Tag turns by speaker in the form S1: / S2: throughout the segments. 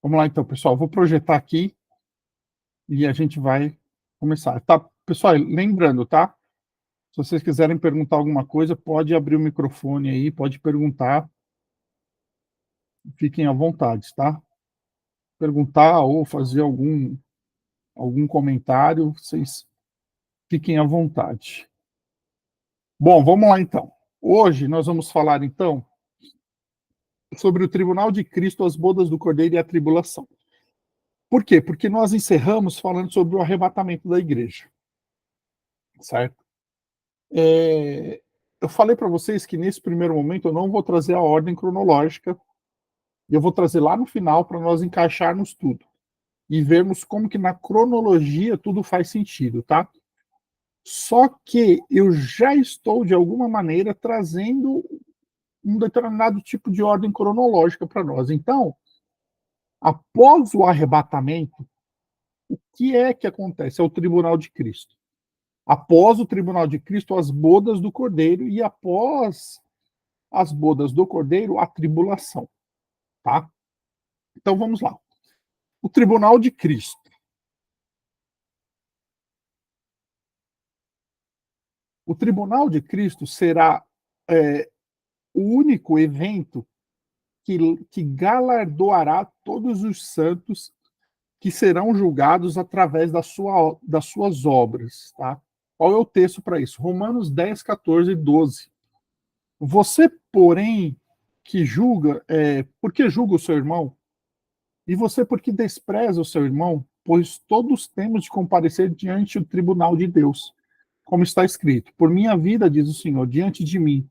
S1: Vamos lá então, pessoal. Vou projetar aqui e a gente vai começar. Tá, pessoal, lembrando, tá? Se vocês quiserem perguntar alguma coisa, pode abrir o microfone aí, pode perguntar. Fiquem à vontade, tá? Perguntar ou fazer algum comentário, vocês fiquem à vontade. Bom, vamos lá então. Hoje nós vamos falar então sobre o tribunal de Cristo, as bodas do Cordeiro e a tribulação. Por quê? Porque nós encerramos falando sobre o arrebatamento da igreja, certo? Eu falei para vocês que nesse primeiro momento eu não vou trazer a ordem cronológica, e eu vou trazer lá no final para nós encaixarmos tudo e vermos como que na cronologia tudo faz sentido, tá? Só que eu já estou, de alguma maneira, trazendo um determinado tipo de ordem cronológica para nós. Então, após o arrebatamento, o que é que acontece? É o tribunal de Cristo. Após o tribunal de Cristo, as bodas do Cordeiro, e após as bodas do Cordeiro, a tribulação, tá? Então vamos lá. O tribunal de Cristo. O tribunal de Cristo será o único evento que galardoará todos os santos que serão julgados através das suas obras, tá? Qual é o texto para isso? Romanos 10, 14 e 12. Você, porém, que julga, por que julga o seu irmão? E você, por que despreza o seu irmão? Pois todos temos de comparecer diante do tribunal de Deus. Como está escrito, por minha vida, diz o Senhor, diante de mim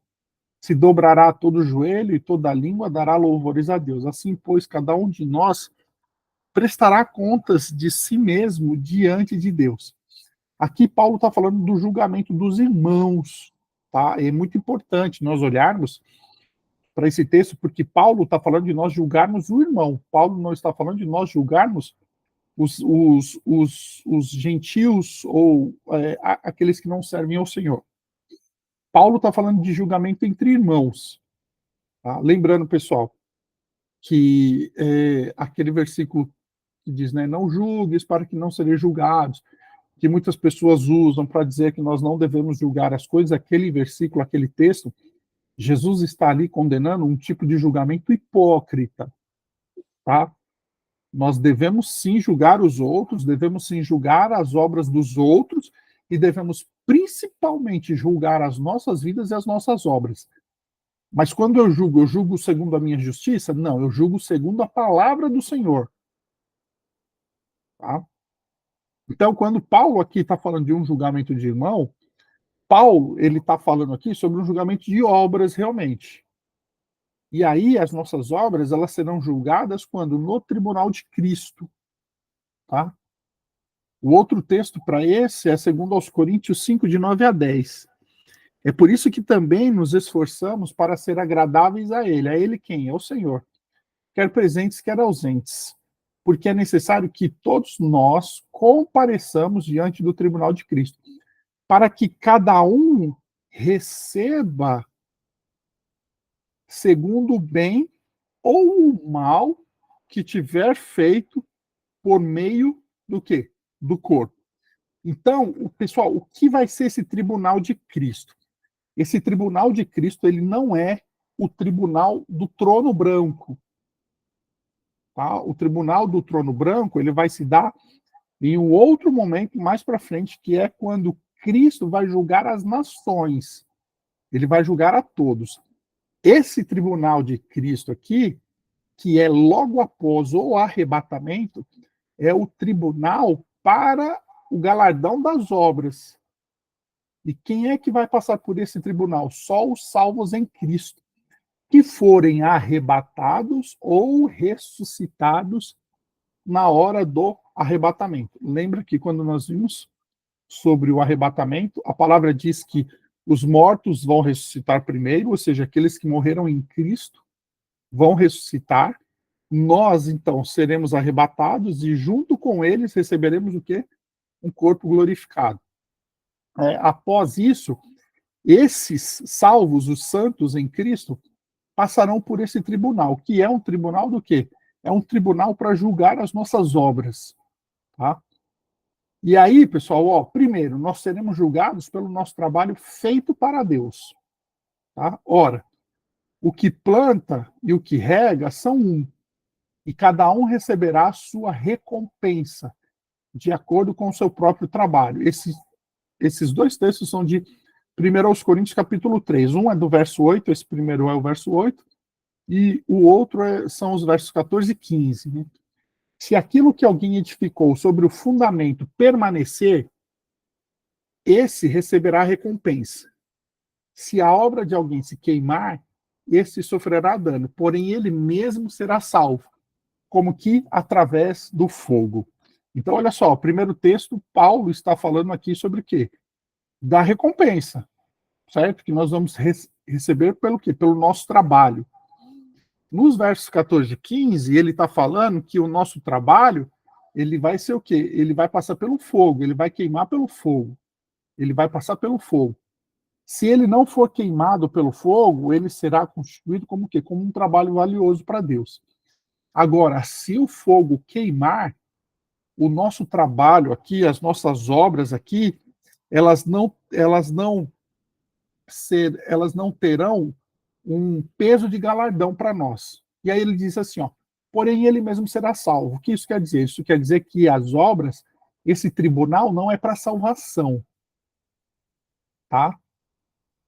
S1: se dobrará todo o joelho e toda a língua dará louvores a Deus. Assim, pois, cada um de nós prestará contas de si mesmo diante de Deus. Aqui Paulo está falando do julgamento dos irmãos, tá? É muito importante nós olharmos para esse texto, porque Paulo está falando de nós julgarmos o irmão. Paulo não está falando de nós julgarmos os gentios ou aqueles que não servem ao Senhor. Paulo está falando de julgamento entre irmãos. Tá? Lembrando, pessoal, que aquele versículo que diz, né, não julgues para que não sejam julgados, que muitas pessoas usam para dizer que nós não devemos julgar as coisas, aquele versículo, aquele texto, Jesus está ali condenando um tipo de julgamento hipócrita, tá? Nós devemos sim julgar os outros, devemos sim julgar as obras dos outros e devemos principalmente julgar as nossas vidas e as nossas obras. Mas quando eu julgo segundo a minha justiça? Não, eu julgo segundo a palavra do Senhor. Tá? Então, quando Paulo aqui está falando de um julgamento de irmão, Paulo ele está falando aqui sobre um julgamento de obras realmente. E aí as nossas obras elas serão julgadas quando no tribunal de Cristo, tá? O outro texto para esse é 2 Coríntios 5, de 9 a 10. É por isso que também nos esforçamos para ser agradáveis a Ele. A Ele quem? É o Senhor. Quer presentes, quer ausentes. Porque é necessário que todos nós compareçamos diante do tribunal de Cristo, para que cada um receba segundo o bem ou o mal que tiver feito por meio do quê? Do corpo. Então, pessoal, o que vai ser esse tribunal de Cristo? Esse tribunal de Cristo, ele não é o tribunal do trono branco. Tá? O tribunal do trono branco, ele vai se dar em um outro momento mais para frente, que é quando Cristo vai julgar as nações. Ele vai julgar a todos. Esse tribunal de Cristo aqui, que é logo após o arrebatamento, é o tribunal para o galardão das obras. E quem é que vai passar por esse tribunal? Só os salvos em Cristo, que forem arrebatados ou ressuscitados na hora do arrebatamento. Lembra que quando nós vimos sobre o arrebatamento, a palavra diz que os mortos vão ressuscitar primeiro, ou seja, aqueles que morreram em Cristo vão ressuscitar. Nós, então, seremos arrebatados e junto com eles receberemos o quê? Um corpo glorificado. Após isso, esses salvos, os santos em Cristo, passarão por esse tribunal, que é um tribunal do quê? é um tribunal para julgar as nossas obras, tá? E aí, pessoal, ó, primeiro, nós seremos julgados pelo nosso trabalho feito para Deus, tá? Ora, o que planta e o que rega são um, e cada um receberá a sua recompensa, de acordo com o seu próprio trabalho. Esses dois textos são de 1 Coríntios capítulo 3. Um é do verso 8, esse primeiro é o verso 8, e o outro são os versos 14 e 15. Né? Se aquilo que alguém edificou sobre o fundamento permanecer, esse receberá a recompensa. Se a obra de alguém se queimar, esse sofrerá dano, porém ele mesmo será salvo, como que através do fogo. Então, olha só, o primeiro texto, Paulo está falando aqui sobre o quê? Da recompensa, certo? Que nós vamos receber pelo quê? Pelo nosso trabalho. Nos versos 14 e 15, ele está falando que o nosso trabalho, ele vai ser o quê? Ele vai passar pelo fogo, ele vai queimar pelo fogo. Ele vai passar pelo fogo. Se ele não for queimado pelo fogo, ele será constituído como o quê? Como um trabalho valioso para Deus. Agora, se o fogo queimar, o nosso trabalho aqui, as nossas obras aqui, elas não terão um peso de galardão para nós. E aí ele diz assim, ó, porém ele mesmo será salvo. O que isso quer dizer? Isso quer dizer que as obras, esse tribunal não é para salvação, tá?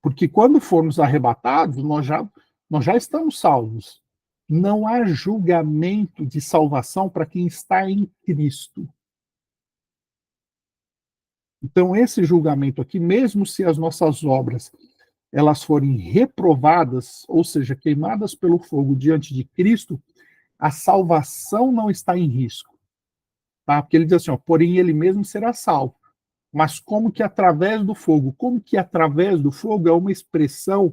S1: Porque quando formos arrebatados, nós já estamos salvos. Não há julgamento de salvação para quem está em Cristo. Então, esse julgamento aqui, mesmo se as nossas obras elas forem reprovadas, ou seja, queimadas pelo fogo diante de Cristo, a salvação não está em risco. Tá? Porque ele diz assim, ó, porém ele mesmo será salvo. Mas como que através do fogo? Como que através do fogo é uma expressão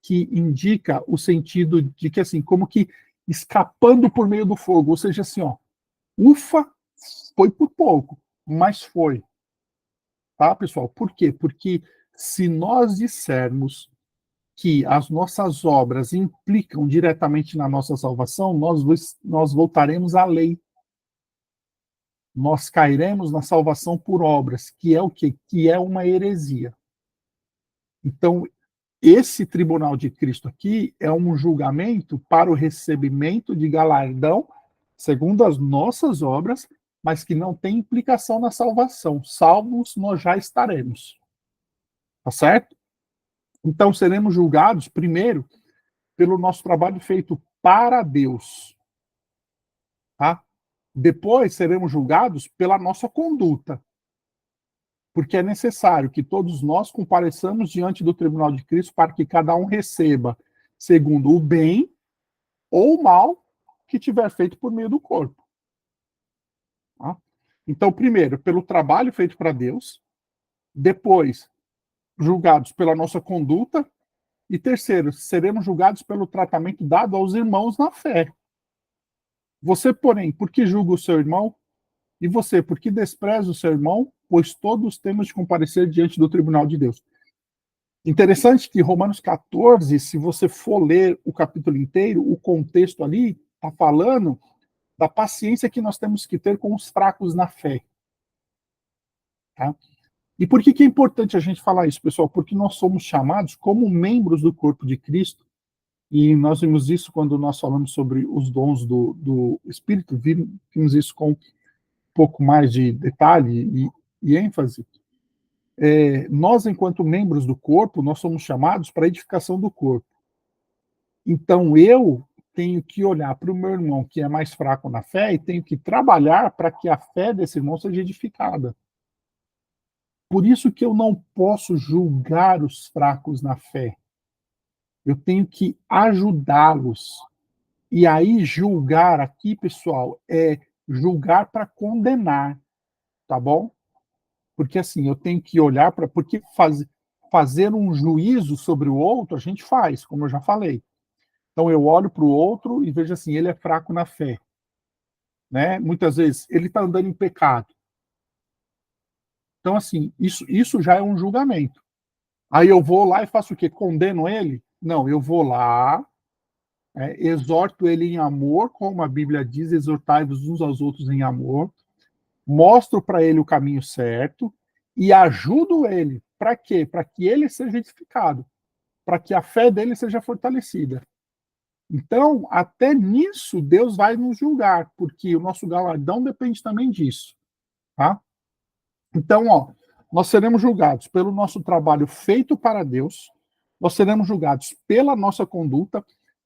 S1: que indica o sentido de que, assim, como que escapando por meio do fogo, ou seja, assim, ó, ufa, foi por pouco, mas foi. Tá, pessoal? Por quê? Porque se nós dissermos que as nossas obras implicam diretamente na nossa salvação, nós voltaremos à lei. Nós cairemos na salvação por obras, que é o quê? Que é uma heresia. Então, esse tribunal de Cristo aqui é um julgamento para o recebimento de galardão, segundo as nossas obras, mas que não tem implicação na salvação. Salvos nós já estaremos. Tá certo? Então seremos julgados, primeiro, pelo nosso trabalho feito para Deus. Tá? Depois seremos julgados pela nossa conduta. Porque é necessário que todos nós compareçamos diante do tribunal de Cristo para que cada um receba segundo o bem ou o mal que tiver feito por meio do corpo. Tá? Então, primeiro, pelo trabalho feito para Deus, depois, julgados pela nossa conduta, e terceiro, seremos julgados pelo tratamento dado aos irmãos na fé. Você, porém, por que julga o seu irmão? E você, por que despreza o seu irmão? Pois todos temos de comparecer diante do tribunal de Deus. Interessante que Romanos 14, se você for ler o capítulo inteiro, o contexto ali está falando da paciência que nós temos que ter com os fracos na fé. Tá? E por que é importante a gente falar isso, pessoal? Porque nós somos chamados como membros do corpo de Cristo, e nós vimos isso quando nós falamos sobre os dons do Espírito, vimos isso com um pouco mais de detalhe e ênfase. Nós, enquanto membros do corpo, nós somos chamados para a edificação do corpo. Então, eu tenho que olhar para o meu irmão que é mais fraco na fé e tenho que trabalhar para que a fé desse irmão seja edificada. Por isso que eu não posso julgar os fracos na fé. Eu tenho que ajudá-los. E aí, julgar aqui, pessoal, é julgar para condenar, tá bom? Porque assim, eu tenho que olhar para. Porque fazer um juízo sobre o outro, a gente faz, como eu já falei. Então, eu olho para o outro e vejo assim, ele é fraco na fé. Né? Muitas vezes, ele está andando em pecado. Então, assim, isso já é um julgamento. Aí eu vou lá e faço o quê? Condeno ele? Não, eu vou lá exorto ele em amor, como a Bíblia diz, exortai-vos uns aos outros em amor, mostro para ele o caminho certo e ajudo ele. Para quê? Para que ele seja edificado, para que a fé dele seja fortalecida. Então, até nisso, Deus vai nos julgar, porque o nosso galardão depende também disso. Tá? Então, nós seremos julgados pelo nosso trabalho feito para Deus, nós seremos julgados pela nossa conduta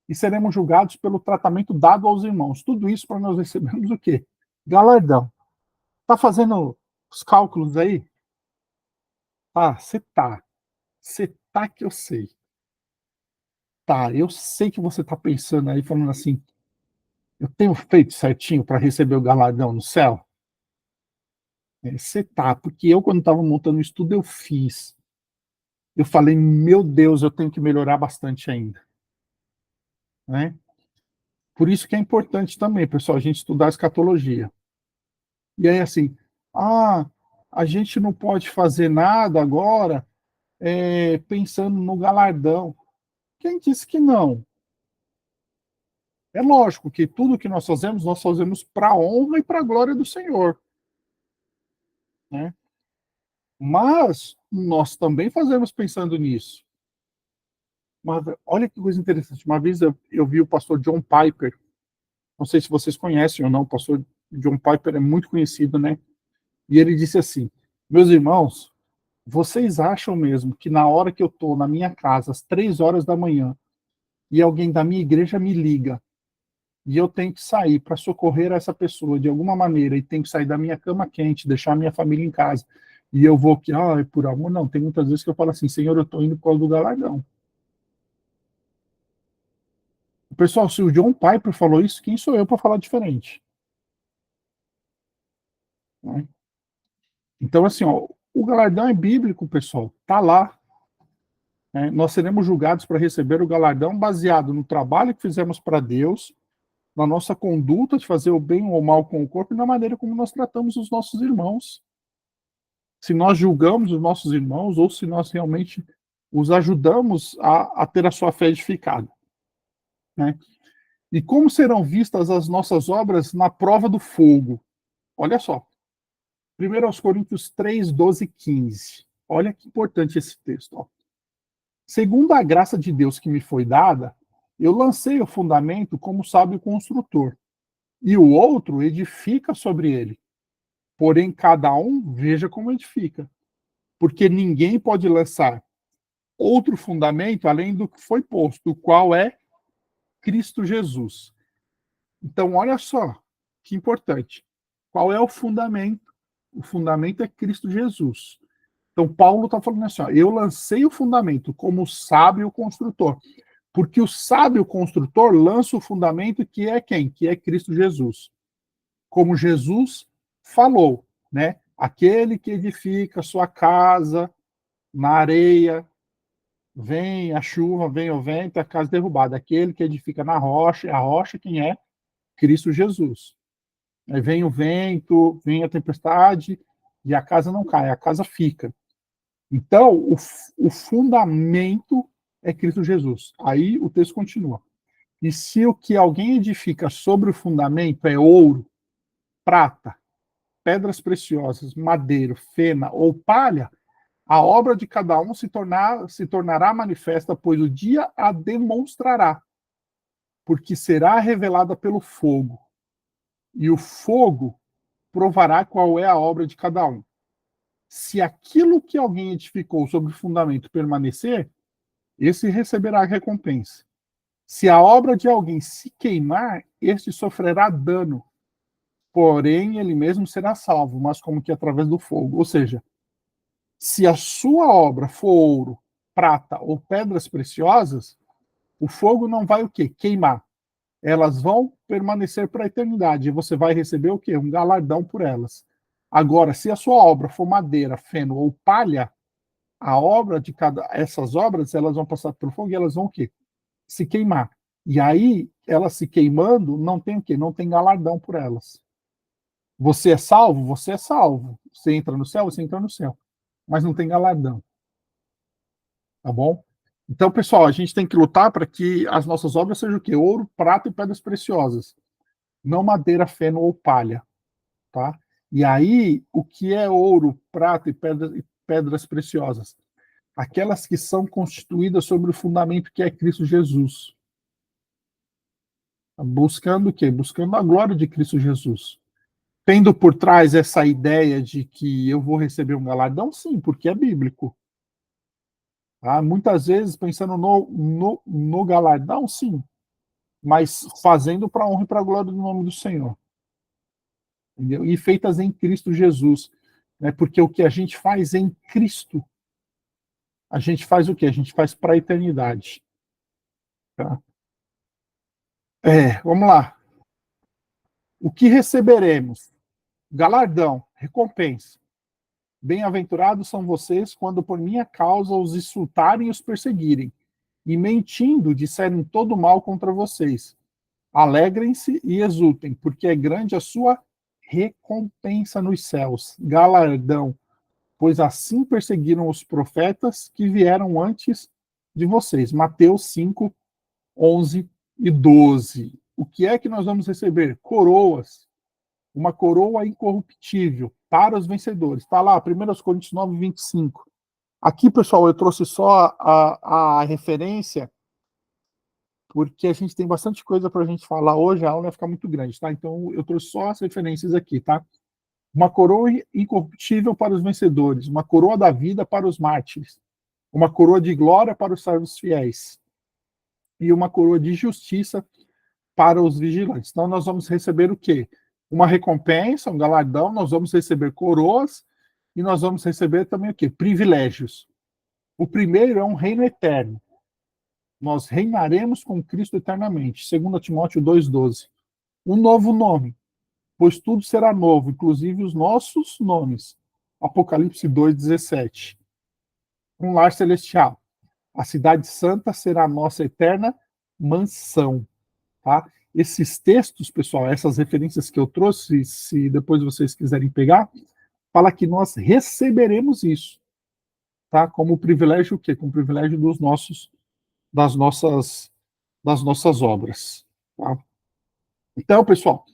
S1: e seremos julgados pelo tratamento dado aos irmãos. Tudo isso para nós recebermos o quê? Galardão. Tá fazendo os cálculos aí? Ah, você tá. Você tá que eu sei. Tá, eu sei que você tá pensando aí, falando assim, eu tenho feito certinho para receber o galardão no céu? Você tá, porque eu, quando estava montando o estudo, eu fiz. Eu falei, meu Deus, eu tenho que melhorar bastante ainda. Né? Por isso que é importante também, pessoal, a gente estudar a escatologia. E aí, assim, ah, a gente não pode fazer nada agora pensando no galardão. Quem disse que não? É lógico que tudo que nós fazemos para a honra e para a glória do Senhor. Né? Mas nós também fazemos pensando nisso. Mas olha que coisa interessante. Uma vez eu vi o pastor John Piper, não sei se vocês conhecem ou não, o pastor John Piper é muito conhecido, né? E ele disse assim: meus irmãos, vocês acham mesmo que na hora que eu estou na minha casa, às 3 horas da manhã, e alguém da minha igreja me liga, e eu tenho que sair para socorrer essa pessoa de alguma maneira, e tenho que sair da minha cama quente, deixar a minha família em casa, e eu vou que, é por amor? Não, tem muitas vezes que eu falo assim, Senhor, eu estou indo por causa do galardão. Pessoal, se o John Piper falou isso, quem sou eu para falar diferente? Né? Então, assim, o galardão é bíblico, pessoal, tá lá. Né? Nós seremos julgados para receber o galardão baseado no trabalho que fizemos para Deus, na nossa conduta de fazer o bem ou o mal com o corpo e na maneira como nós tratamos os nossos irmãos. Se nós julgamos os nossos irmãos ou se nós realmente os ajudamos a ter a sua fé edificada. Né? E como serão vistas as nossas obras na prova do fogo? Olha só. 1 Coríntios 3, 12 e 15. Olha que importante esse texto. Segundo a graça de Deus que me foi dada, eu lancei o fundamento como sábio construtor, e o outro edifica sobre ele. Porém, cada um veja como edifica. Porque ninguém pode lançar outro fundamento além do que foi posto, o qual é Cristo Jesus. Então, olha só que importante. Qual é o fundamento? O fundamento é Cristo Jesus. Então, Paulo está falando assim: eu lancei o fundamento como sábio construtor. Porque o sábio construtor lança o fundamento que é quem? Que é Cristo Jesus. Como Jesus falou, né? Aquele que edifica sua casa na areia, vem a chuva, vem o vento, a casa derrubada. Aquele que edifica na rocha, a rocha quem é? Cristo Jesus. Aí vem o vento, vem a tempestade e a casa não cai, a casa fica. Então, o fundamento é Cristo Jesus. Aí o texto continua. E se o que alguém edifica sobre o fundamento é ouro, prata, pedras preciosas, madeiro, fena ou palha, a obra de cada um se tornará manifesta, pois o dia a demonstrará, porque será revelada pelo fogo. E o fogo provará qual é a obra de cada um. Se aquilo que alguém edificou sobre o fundamento permanecer, esse receberá a recompensa. Se a obra de alguém se queimar, este sofrerá dano, porém ele mesmo será salvo, mas como que através do fogo. Ou seja, se a sua obra for ouro, prata ou pedras preciosas, o fogo não vai o quê? Queimar. Elas vão permanecer para a eternidade e você vai receber o quê? Um galardão por elas. Agora, se a sua obra for madeira, feno ou palha, a obra de cada essas obras, elas vão passar pelo fogo e elas vão o quê? Se queimar. E aí, elas se queimando, não tem o quê? Não tem galardão por elas. Você é salvo? Você é salvo. Você entra no céu? Você entra no céu. Mas não tem galardão. Tá bom? Então, pessoal, a gente tem que lutar para que as nossas obras sejam o quê? Ouro, prata e pedras preciosas, não madeira, feno ou palha, tá? E aí, o que é ouro, prata e pedras preciosas? Aquelas que são constituídas sobre o fundamento que é Cristo Jesus. Buscando o quê? Buscando a glória de Cristo Jesus. Tendo por trás essa ideia de que eu vou receber um galardão, sim, porque é bíblico. Tá? Muitas vezes pensando no galardão, sim, mas fazendo para a honra e para a glória do nome do Senhor. Entendeu? E feitas em Cristo Jesus. Né? Porque o que a gente faz em Cristo, a gente faz o quê? A gente faz para a eternidade. Tá? Vamos lá. O que receberemos? Galardão, recompensa. Bem-aventurados são vocês quando por minha causa os insultarem e os perseguirem, e mentindo disserem todo mal contra vocês. Alegrem-se e exultem, porque é grande a sua recompensa nos céus, galardão, pois assim perseguiram os profetas que vieram antes de vocês. Mateus 5, 11 e 12. O que é que nós vamos receber? Coroas, uma coroa incorruptível para os vencedores. Está lá, 1 Coríntios 9, 25. Aqui, pessoal, eu trouxe só a referência, porque a gente tem bastante coisa para a gente falar hoje, a aula vai ficar muito grande, tá? Então, eu trouxe só as referências aqui, tá? Uma coroa incorruptível para os vencedores, uma coroa da vida para os mártires, uma coroa de glória para os servos fiéis e uma coroa de justiça para os vigilantes. Então, nós vamos receber o quê? Uma recompensa, um galardão, nós vamos receber coroas e nós vamos receber também o quê? Privilégios. O primeiro é um reino eterno. Nós reinaremos com Cristo eternamente. 2 Timóteo 2,12. Um novo nome, pois tudo será novo, inclusive os nossos nomes. Apocalipse 2,17. Um lar celestial. A cidade santa será a nossa eterna mansão. Tá? Esses textos, pessoal, essas referências que eu trouxe, se depois vocês quiserem pegar, fala que nós receberemos isso, tá? Como privilégio o quê? Como privilégio das nossas, das nossas obras, tá? Então, pessoal,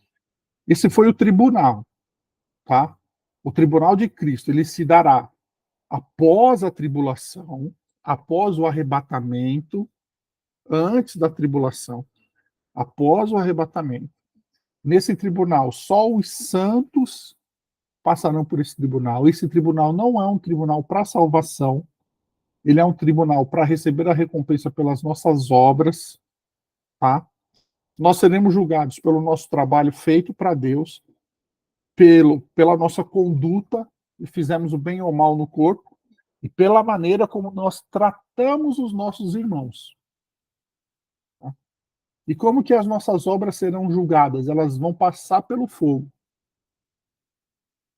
S1: esse foi o tribunal, tá? O tribunal de Cristo, ele se dará após a tribulação, após o arrebatamento, antes da tribulação, após o arrebatamento. Nesse tribunal, só os santos passarão por esse tribunal. Esse tribunal não é um tribunal para salvação, ele é um tribunal para receber a recompensa pelas nossas obras, tá? Nós seremos julgados pelo nosso trabalho feito para Deus, pela nossa conduta, e fizemos o bem ou mal no corpo, e pela maneira como nós tratamos os nossos irmãos. Tá? E como que as nossas obras serão julgadas? Elas vão passar pelo fogo.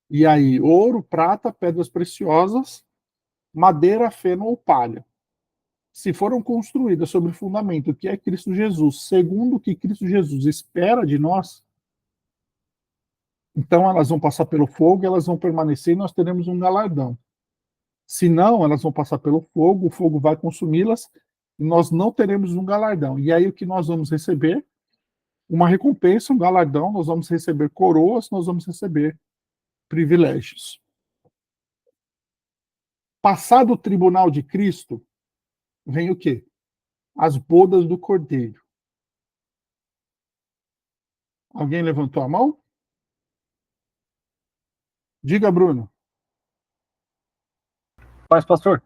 S1: E aí, ouro, prata, pedras preciosas, madeira, feno ou palha. Se foram construídas sobre o fundamento que é Cristo Jesus, segundo o que Cristo Jesus espera de nós, então elas vão passar pelo fogo, elas vão permanecer e nós teremos um galardão. Se não, elas vão passar pelo fogo, o fogo vai consumi-las e nós não teremos um galardão. E aí o que nós vamos receber? Uma recompensa, um galardão, nós vamos receber coroas, nós vamos receber privilégios. Passado o tribunal de Cristo, vem o quê? As bodas do Cordeiro. Alguém levantou a mão? Diga, Bruno.
S2: Mas, pastor,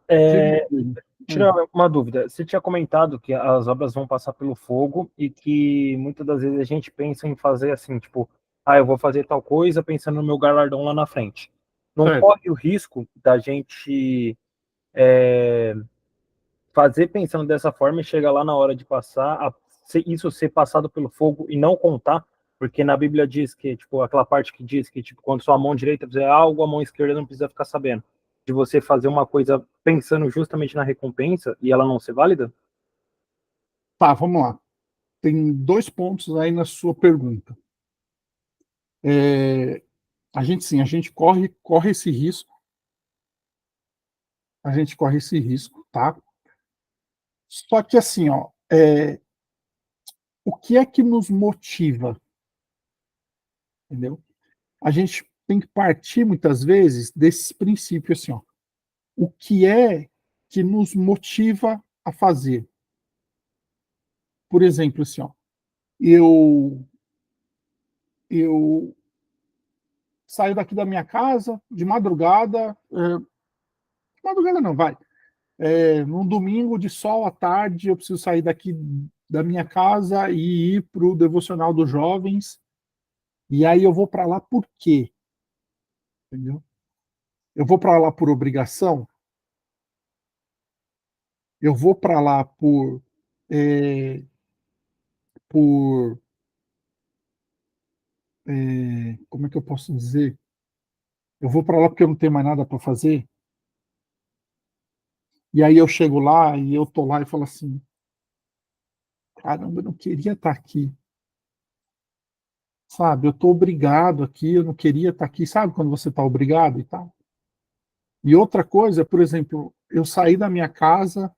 S1: Diga,
S2: é,
S1: Bruno.
S2: tirar uma dúvida. Você tinha comentado que as obras vão passar pelo fogo e que muitas das vezes a gente pensa em fazer assim, tipo, eu vou fazer tal coisa pensando no meu galardão lá na frente. Não
S1: Certo.
S2: corre o risco da gente fazer pensando dessa forma e chegar lá na hora de passar, isso ser passado pelo fogo e não contar, porque na Bíblia diz que, tipo, aquela parte que diz que, tipo, quando sua mão direita fizer algo, a mão esquerda não precisa ficar sabendo. De você fazer uma coisa pensando justamente na recompensa e ela não ser válida?
S1: Tá, vamos lá. Tem dois pontos aí na sua pergunta. A gente sim, a gente corre esse risco. a gente corre esse risco, tá? Só que assim, ó, o que é que nos motiva, entendeu? A gente tem que partir muitas vezes desses princípios assim, ó. O que é que nos motiva a fazer? Por exemplo, assim, ó, eu eu saio daqui da minha casa de madrugada, madrugada não, vai, num domingo de sol à tarde, eu preciso sair daqui da minha casa e ir para o devocional dos jovens, e aí eu vou para lá por quê? Entendeu? Eu vou para lá por obrigação? Eu vou para lá é, por como é que eu posso dizer? Eu vou para lá porque eu não tenho mais nada para fazer? E aí eu chego lá e eu tô lá e falo assim: caramba, eu não queria estar aqui, sabe? Eu tô obrigado aqui, eu não queria estar aqui, sabe quando você tá obrigado e tal? E outra coisa, por exemplo, eu sair da minha casa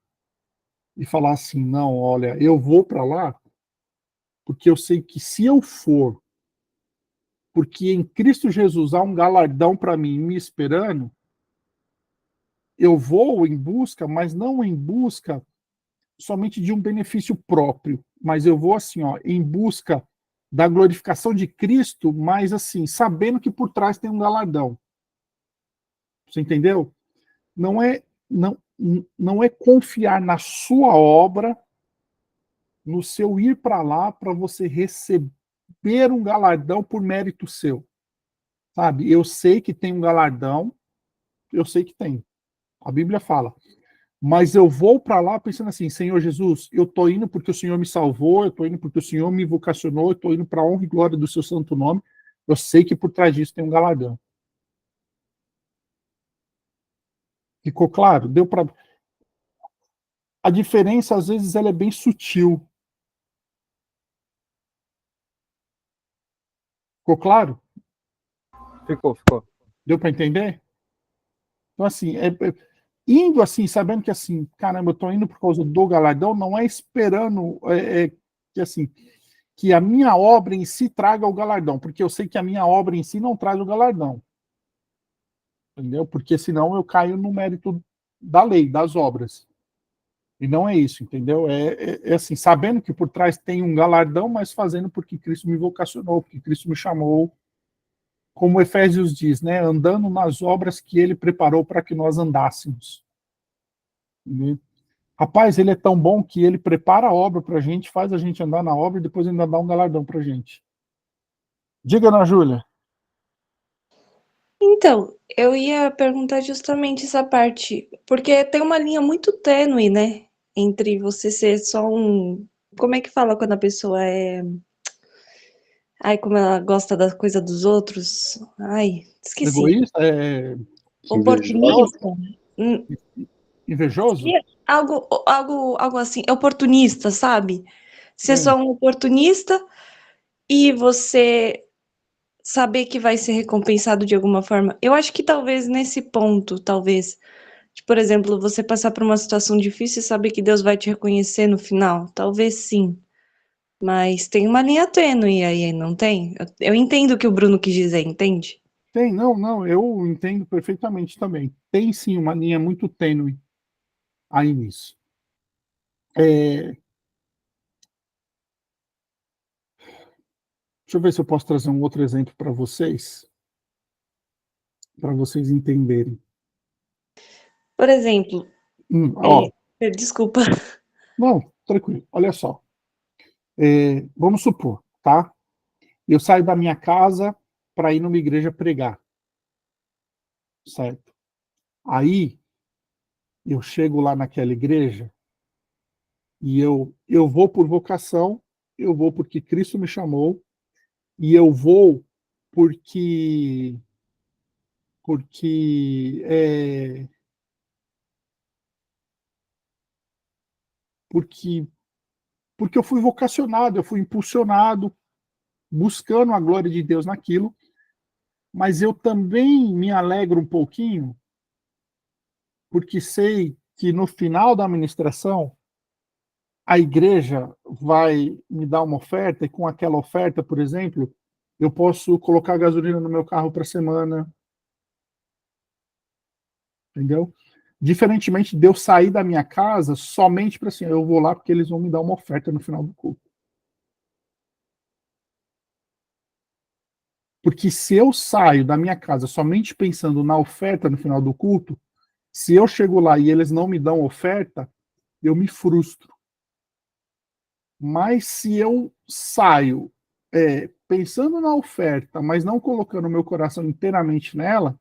S1: e falar assim: não, olha, eu vou para lá porque eu sei que se eu for, porque em Cristo Jesus há um galardão para mim me esperando, eu vou em busca, mas não em busca somente de um benefício próprio, mas eu vou assim, ó, em busca da glorificação de Cristo, mas assim, sabendo que por trás tem um galardão. Você entendeu? Não é não não é confiar na sua obra, no seu ir para lá para você receber um galardão por mérito seu, sabe? Eu sei que tem um galardão, eu sei que tem. A Bíblia fala. Mas eu vou para lá pensando assim, Senhor Jesus, eu estou indo porque o Senhor me salvou, eu estou indo porque o Senhor me vocacionou, eu estou indo para a honra e glória do seu santo nome. Eu sei que por trás disso tem um galardão. Ficou claro? Deu para. A diferença, às vezes, ela é bem sutil. Ficou claro?
S2: Ficou, ficou.
S1: Deu para entender? Então, assim, indo assim, sabendo que assim, caramba, eu estou indo por causa do galardão, não é esperando que assim, que a minha obra em si traga o galardão, porque eu sei que a minha obra em si não traz o galardão, entendeu? Porque senão eu caio no mérito da lei, das obras. E não é isso, entendeu? É assim, sabendo que por trás tem um galardão, mas fazendo porque Cristo me vocacionou, porque Cristo me chamou, como Efésios diz, né? Andando nas obras que ele preparou para que nós andássemos. Entendeu? Rapaz, ele é tão bom que ele prepara a obra para a gente, faz a gente andar na obra e depois ainda dá um galardão para a gente. Diga, Ana Júlia.
S3: Então, eu ia perguntar justamente essa parte, porque tem uma linha muito tênue, né, entre você ser só um, como é que fala quando a pessoa é, ai, como ela gosta da coisa dos outros, ai, esqueci,
S1: Egoísta?
S4: Invejoso.
S3: oportunista, hum,
S1: Invejoso?
S3: algo assim, oportunista, sabe? Ser
S1: Hum.
S3: só um oportunista e você saber que vai ser recompensado de alguma forma. Eu acho que talvez nesse ponto, talvez, de, por exemplo, você passar por uma situação difícil e saber que Deus vai te reconhecer no final, talvez sim. Mas tem uma linha tênue aí, não tem? Eu entendo o que o Bruno quis dizer, entende?
S1: Tem, não, não, eu entendo perfeitamente também. Tem sim uma linha muito tênue aí nisso. É, deixa eu ver se eu posso trazer um outro exemplo para vocês entenderem.
S3: Por exemplo,
S1: Ó,
S3: desculpa.
S1: não, tranquilo, olha só. Vamos supor, tá? Eu saio da minha casa para ir numa igreja pregar, certo? Aí eu chego lá naquela igreja e eu vou por vocação, eu vou porque Cristo me chamou e eu vou porque porque porque porque eu fui vocacionado, eu fui impulsionado, buscando a glória de Deus naquilo, mas eu também me alegro um pouquinho porque sei que no final da administração a igreja vai me dar uma oferta, e com aquela oferta, por exemplo, eu posso colocar gasolina no meu carro para a semana, entendeu? Diferentemente de eu sair da minha casa somente para assim, eu vou lá porque eles vão me dar uma oferta no final do culto. Porque se eu saio da minha casa somente pensando na oferta no final do culto, se eu chego lá e eles não me dão oferta, eu me frustro. Mas se eu saio pensando na oferta, mas não colocando meu coração inteiramente nela,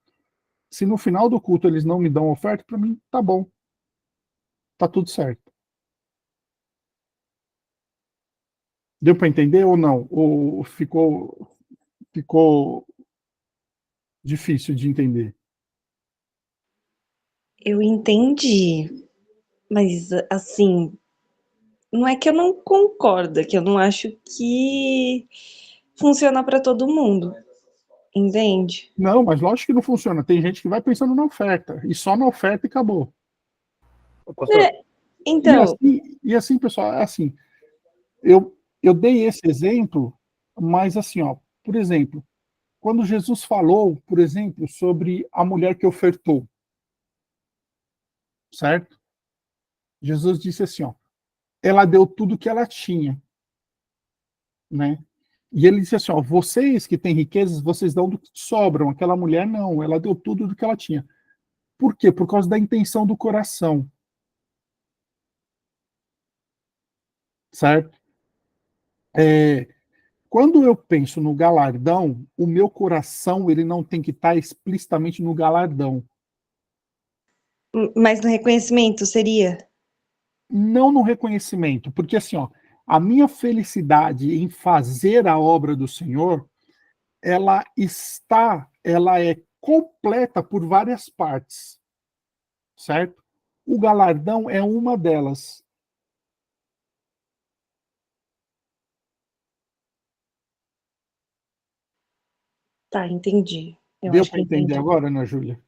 S1: se no final do culto eles não me dão oferta, para mim tá bom, tá tudo certo. Deu para entender ou não? Ou ficou difícil de entender?
S3: Eu entendi, mas assim, não é que eu não concordo, é que eu não acho que funciona para todo mundo, entende?
S1: Não, mas lógico que não funciona. Tem gente que vai pensando na oferta, e só na oferta e acabou.
S2: Pastor,
S3: Então,
S1: E assim, pessoal, é assim, eu dei esse exemplo, mas assim, ó, por exemplo, quando Jesus falou, por exemplo, sobre a mulher que ofertou, certo? Jesus disse assim, ó, ela deu tudo que ela tinha, né? E ele disse assim, ó, vocês que têm riquezas, vocês dão do que sobram. Aquela mulher não, ela deu tudo do que ela tinha. Por quê? Por causa da intenção do coração, certo? É, quando eu penso no galardão, o meu coração ele não tem que estar explicitamente no galardão.
S3: mas no reconhecimento seria?
S1: Não no reconhecimento, porque assim, ó, a minha felicidade em fazer a obra do Senhor, ela é completa por várias partes, certo? O galardão é uma delas.
S3: Tá, entendi. Eu
S1: Deu
S3: acho que
S1: para entender
S3: entendi.
S1: agora, Ana Júlia?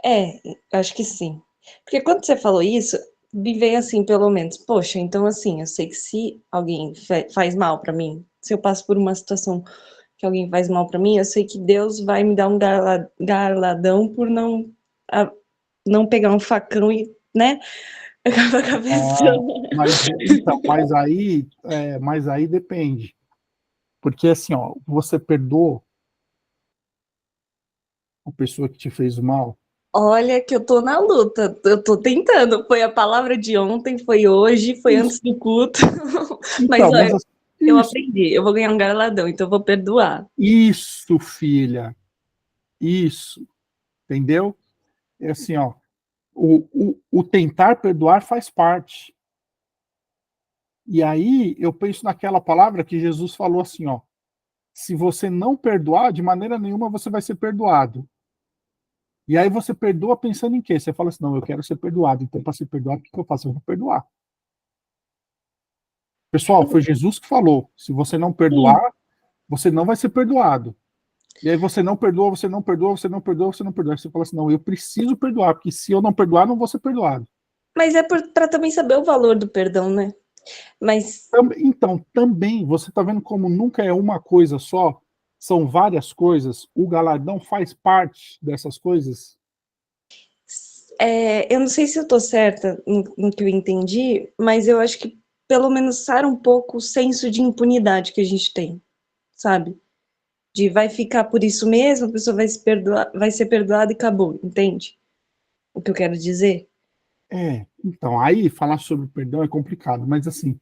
S3: É, acho que sim. Porque quando você falou isso, me veio assim, pelo menos, poxa, então assim, eu sei que se alguém faz mal para mim, se eu passo por uma situação que alguém faz mal para mim, eu sei que Deus vai me dar um galadão por não pegar um facão e, né, acabar com a
S1: Ah,
S3: pessoa.
S1: mas aí depende. Porque assim, ó, você perdoou a pessoa que te fez o mal?
S3: Olha que eu tô na luta, eu tô tentando. Foi a palavra de ontem, foi hoje, foi
S1: Isso.
S3: antes do culto. Mas
S1: Então, mas
S3: olha,
S1: assim,
S3: eu
S1: isso,
S3: aprendi, eu vou ganhar um galadão, então eu vou perdoar.
S1: isso, filha, isso, entendeu? É assim, ó, o tentar perdoar faz parte. E aí eu penso naquela palavra que Jesus falou assim, ó, se você não perdoar, de maneira nenhuma você vai ser perdoado. E aí você perdoa pensando em quê? Você fala assim, não, eu quero ser perdoado. Então, para ser perdoado, o que eu faço? Eu vou perdoar. Pessoal, foi Jesus que falou. Se você não
S3: Sim,
S1: perdoar, você não vai ser perdoado. E aí você não perdoa, você não perdoa, você não perdoa, você não perdoa. Aí você fala assim, não, eu preciso perdoar, porque se eu não perdoar, não vou ser perdoado.
S3: mas é para também saber o valor do perdão, né? Mas
S1: Então, também, você está vendo como nunca é uma coisa só, são várias coisas. O galardão faz parte dessas coisas.
S3: eu não sei se eu tô certa no que eu entendi, mas eu acho que pelo menos sara um pouco o senso de impunidade que a gente tem, sabe? De vai ficar por isso mesmo, a pessoa vai se perdoar, vai ser perdoada e acabou, entende? O que eu quero dizer?
S1: Então, aí falar sobre perdão é complicado, mas assim,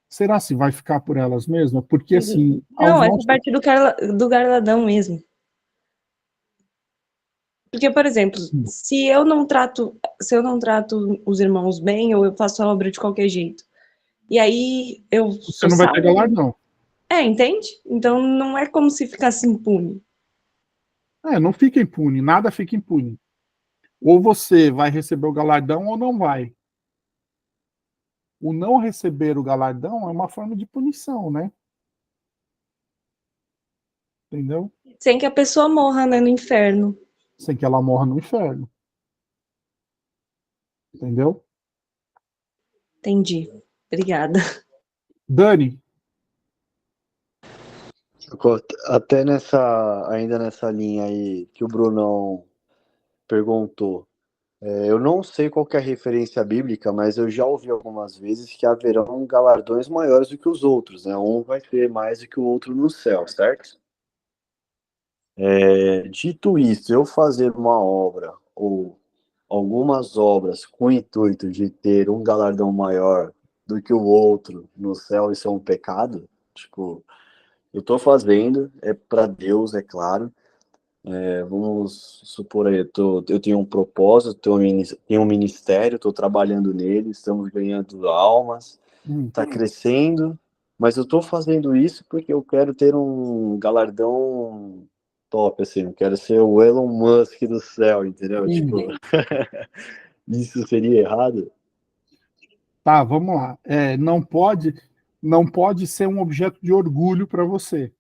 S1: será se vai ficar por elas mesmas? Porque assim, aos
S3: Não, essa
S1: nossos.
S3: parte do garladão mesmo. Porque, por exemplo, se eu não trato os irmãos bem, ou eu faço a obra de qualquer jeito, e aí eu
S1: Você
S3: sou
S1: não vai ter
S3: salva.
S1: galardão.
S3: Entende? Então não é como se ficasse impune.
S1: Não fica impune, nada fica impune. Ou você vai receber o galardão ou não vai. O não receber o galardão é uma forma de punição, né? Entendeu?
S3: Sem que a pessoa morra, né, no inferno.
S1: Sem que ela morra no inferno. Entendeu?
S3: Entendi. Obrigada.
S1: Dani,
S4: Até ainda nessa linha aí que o Brunão perguntou, eu não sei qual que é a referência bíblica, mas eu já ouvi algumas vezes que haverão galardões maiores do que os outros, né? Um vai ter mais do que o outro no céu, certo? Dito isso, eu fazer uma obra ou algumas obras com o intuito de ter um galardão maior do que o outro no céu, isso é um pecado? Tipo, eu tô fazendo, é para Deus, é claro. Vamos supor aí, eu tenho um propósito, tenho um ministério, estou trabalhando nele, estamos ganhando almas, está crescendo, mas eu estou fazendo isso porque eu quero ter um galardão top, assim, eu quero ser o Elon Musk do céu, entendeu? Tipo, isso seria errado?
S1: tá, vamos lá. Não pode ser um objeto de orgulho para você,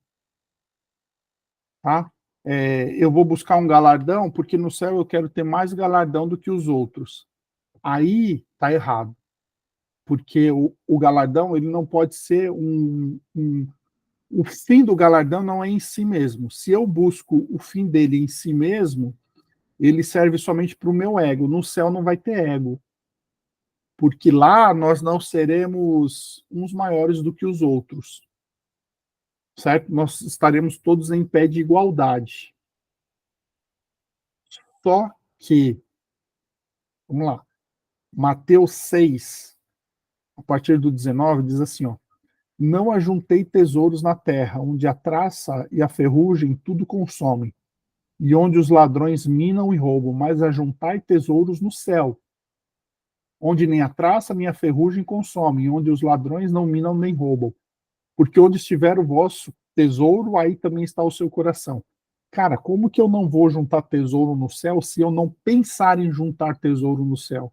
S1: tá? Eu vou buscar um galardão porque no céu eu quero ter mais galardão do que os outros. Aí tá errado, porque o galardão ele não pode ser o fim do galardão não é em si mesmo. Se eu busco o fim dele em si mesmo, ele serve somente para o meu ego. No céu não vai ter ego, porque lá nós não seremos uns maiores do que os outros, certo? Nós estaremos todos em pé de igualdade. Só que, vamos lá, Mateus 6, a partir do 19, diz assim, ó, não ajuntei tesouros na terra, onde a traça e a ferrugem tudo consomem, e onde os ladrões minam e roubam, mas ajuntai tesouros no céu, onde nem a traça nem a ferrugem consomem, onde os ladrões não minam nem roubam. Porque onde estiver o vosso tesouro, aí também está o seu coração. Cara, como que eu não vou juntar tesouro no céu se eu não pensar em juntar tesouro no céu?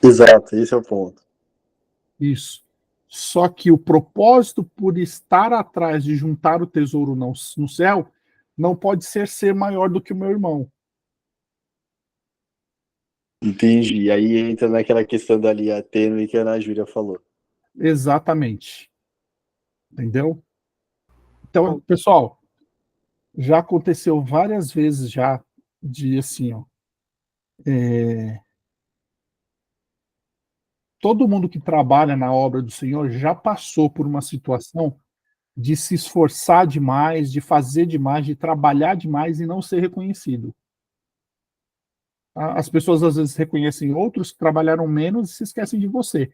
S4: Exato, esse é o ponto.
S1: Isso. Só que o propósito por estar atrás de juntar o tesouro no céu não pode ser maior do que o meu irmão.
S4: Entendi. E aí entra naquela questão da linha tênue que a Ana Júlia falou.
S1: Exatamente. Entendeu? Então, pessoal, já aconteceu várias vezes já de assim, ó, todo mundo que trabalha na obra do Senhor já passou por uma situação de se esforçar demais, de fazer demais, de trabalhar demais e não ser reconhecido. As pessoas às vezes reconhecem outros que trabalharam menos e se esquecem de você.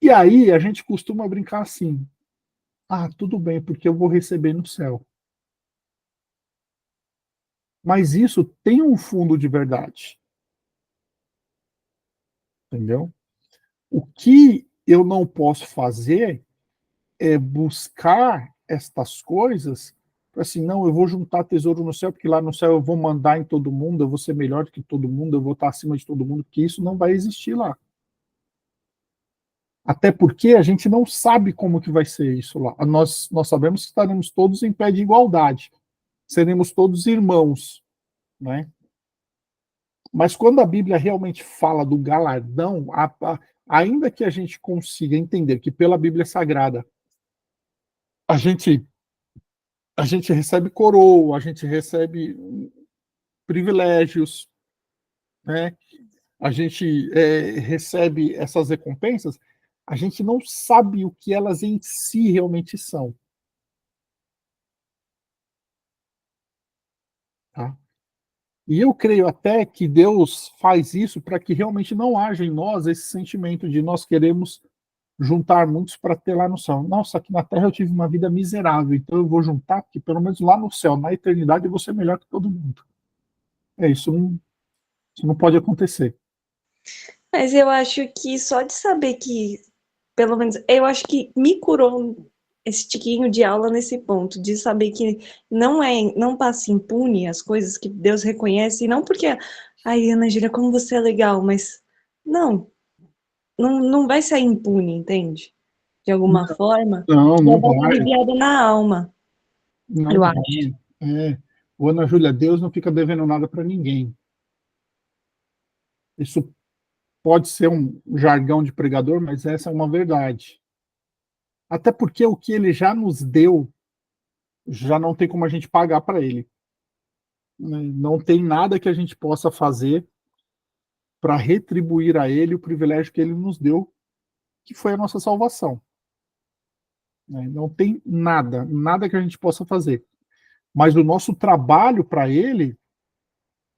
S1: E aí a gente costuma brincar assim: ah, tudo bem, porque eu vou receber no céu. Mas isso tem um fundo de verdade, entendeu? O que eu não posso fazer é buscar estas coisas assim, não, eu vou juntar tesouro no céu, porque lá no céu eu vou mandar em todo mundo, eu vou ser melhor do que todo mundo, eu vou estar acima de todo mundo, porque isso não vai existir lá. Até porque a gente não sabe como que vai ser isso lá. Nós sabemos que estaremos todos em pé de igualdade, seremos todos irmãos, né? Mas quando a Bíblia realmente fala do galardão, ainda que a gente consiga entender que pela Bíblia Sagrada a gente a gente recebe coroa, a gente recebe privilégios, né? A gente recebe essas recompensas, a gente não sabe o que elas em si realmente são. Tá? E eu creio até que Deus faz isso para que realmente não haja em nós esse sentimento de nós queremos juntar muitos para ter lá no céu. Nossa, aqui na Terra eu tive uma vida miserável, então eu vou juntar, porque pelo menos lá no céu, na eternidade, eu vou ser melhor que todo mundo. Isso não pode acontecer.
S3: Mas eu acho que só de saber que, pelo menos, eu acho que me curou esse tiquinho de aula nesse ponto, de saber que não passa impune as coisas que Deus reconhece, e não porque, ai, Ana Júlia, como você é legal, mas não vai sair impune, entende? De alguma forma,
S1: Não,
S3: vai
S1: não
S3: dar uma
S1: vai.
S3: aliviada na alma,
S1: Não
S3: eu
S1: vai.
S3: acho.
S1: É. Ana Júlia, Deus não fica devendo nada para ninguém. Isso pode ser um jargão de pregador, mas essa é uma verdade. Até porque o que ele já nos deu, já não tem como a gente pagar para ele. Não tem nada que a gente possa fazer para retribuir a ele o privilégio que ele nos deu, que foi a nossa salvação. Não tem nada, nada que a gente possa fazer. Mas o nosso trabalho para ele,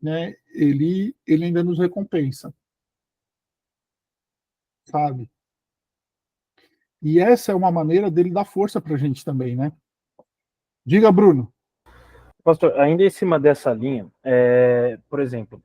S1: né, ele ainda nos recompensa. Sabe? E essa é uma maneira dele dar força para a gente também, né? Diga, Bruno.
S2: Pastor, ainda em cima dessa linha, por exemplo,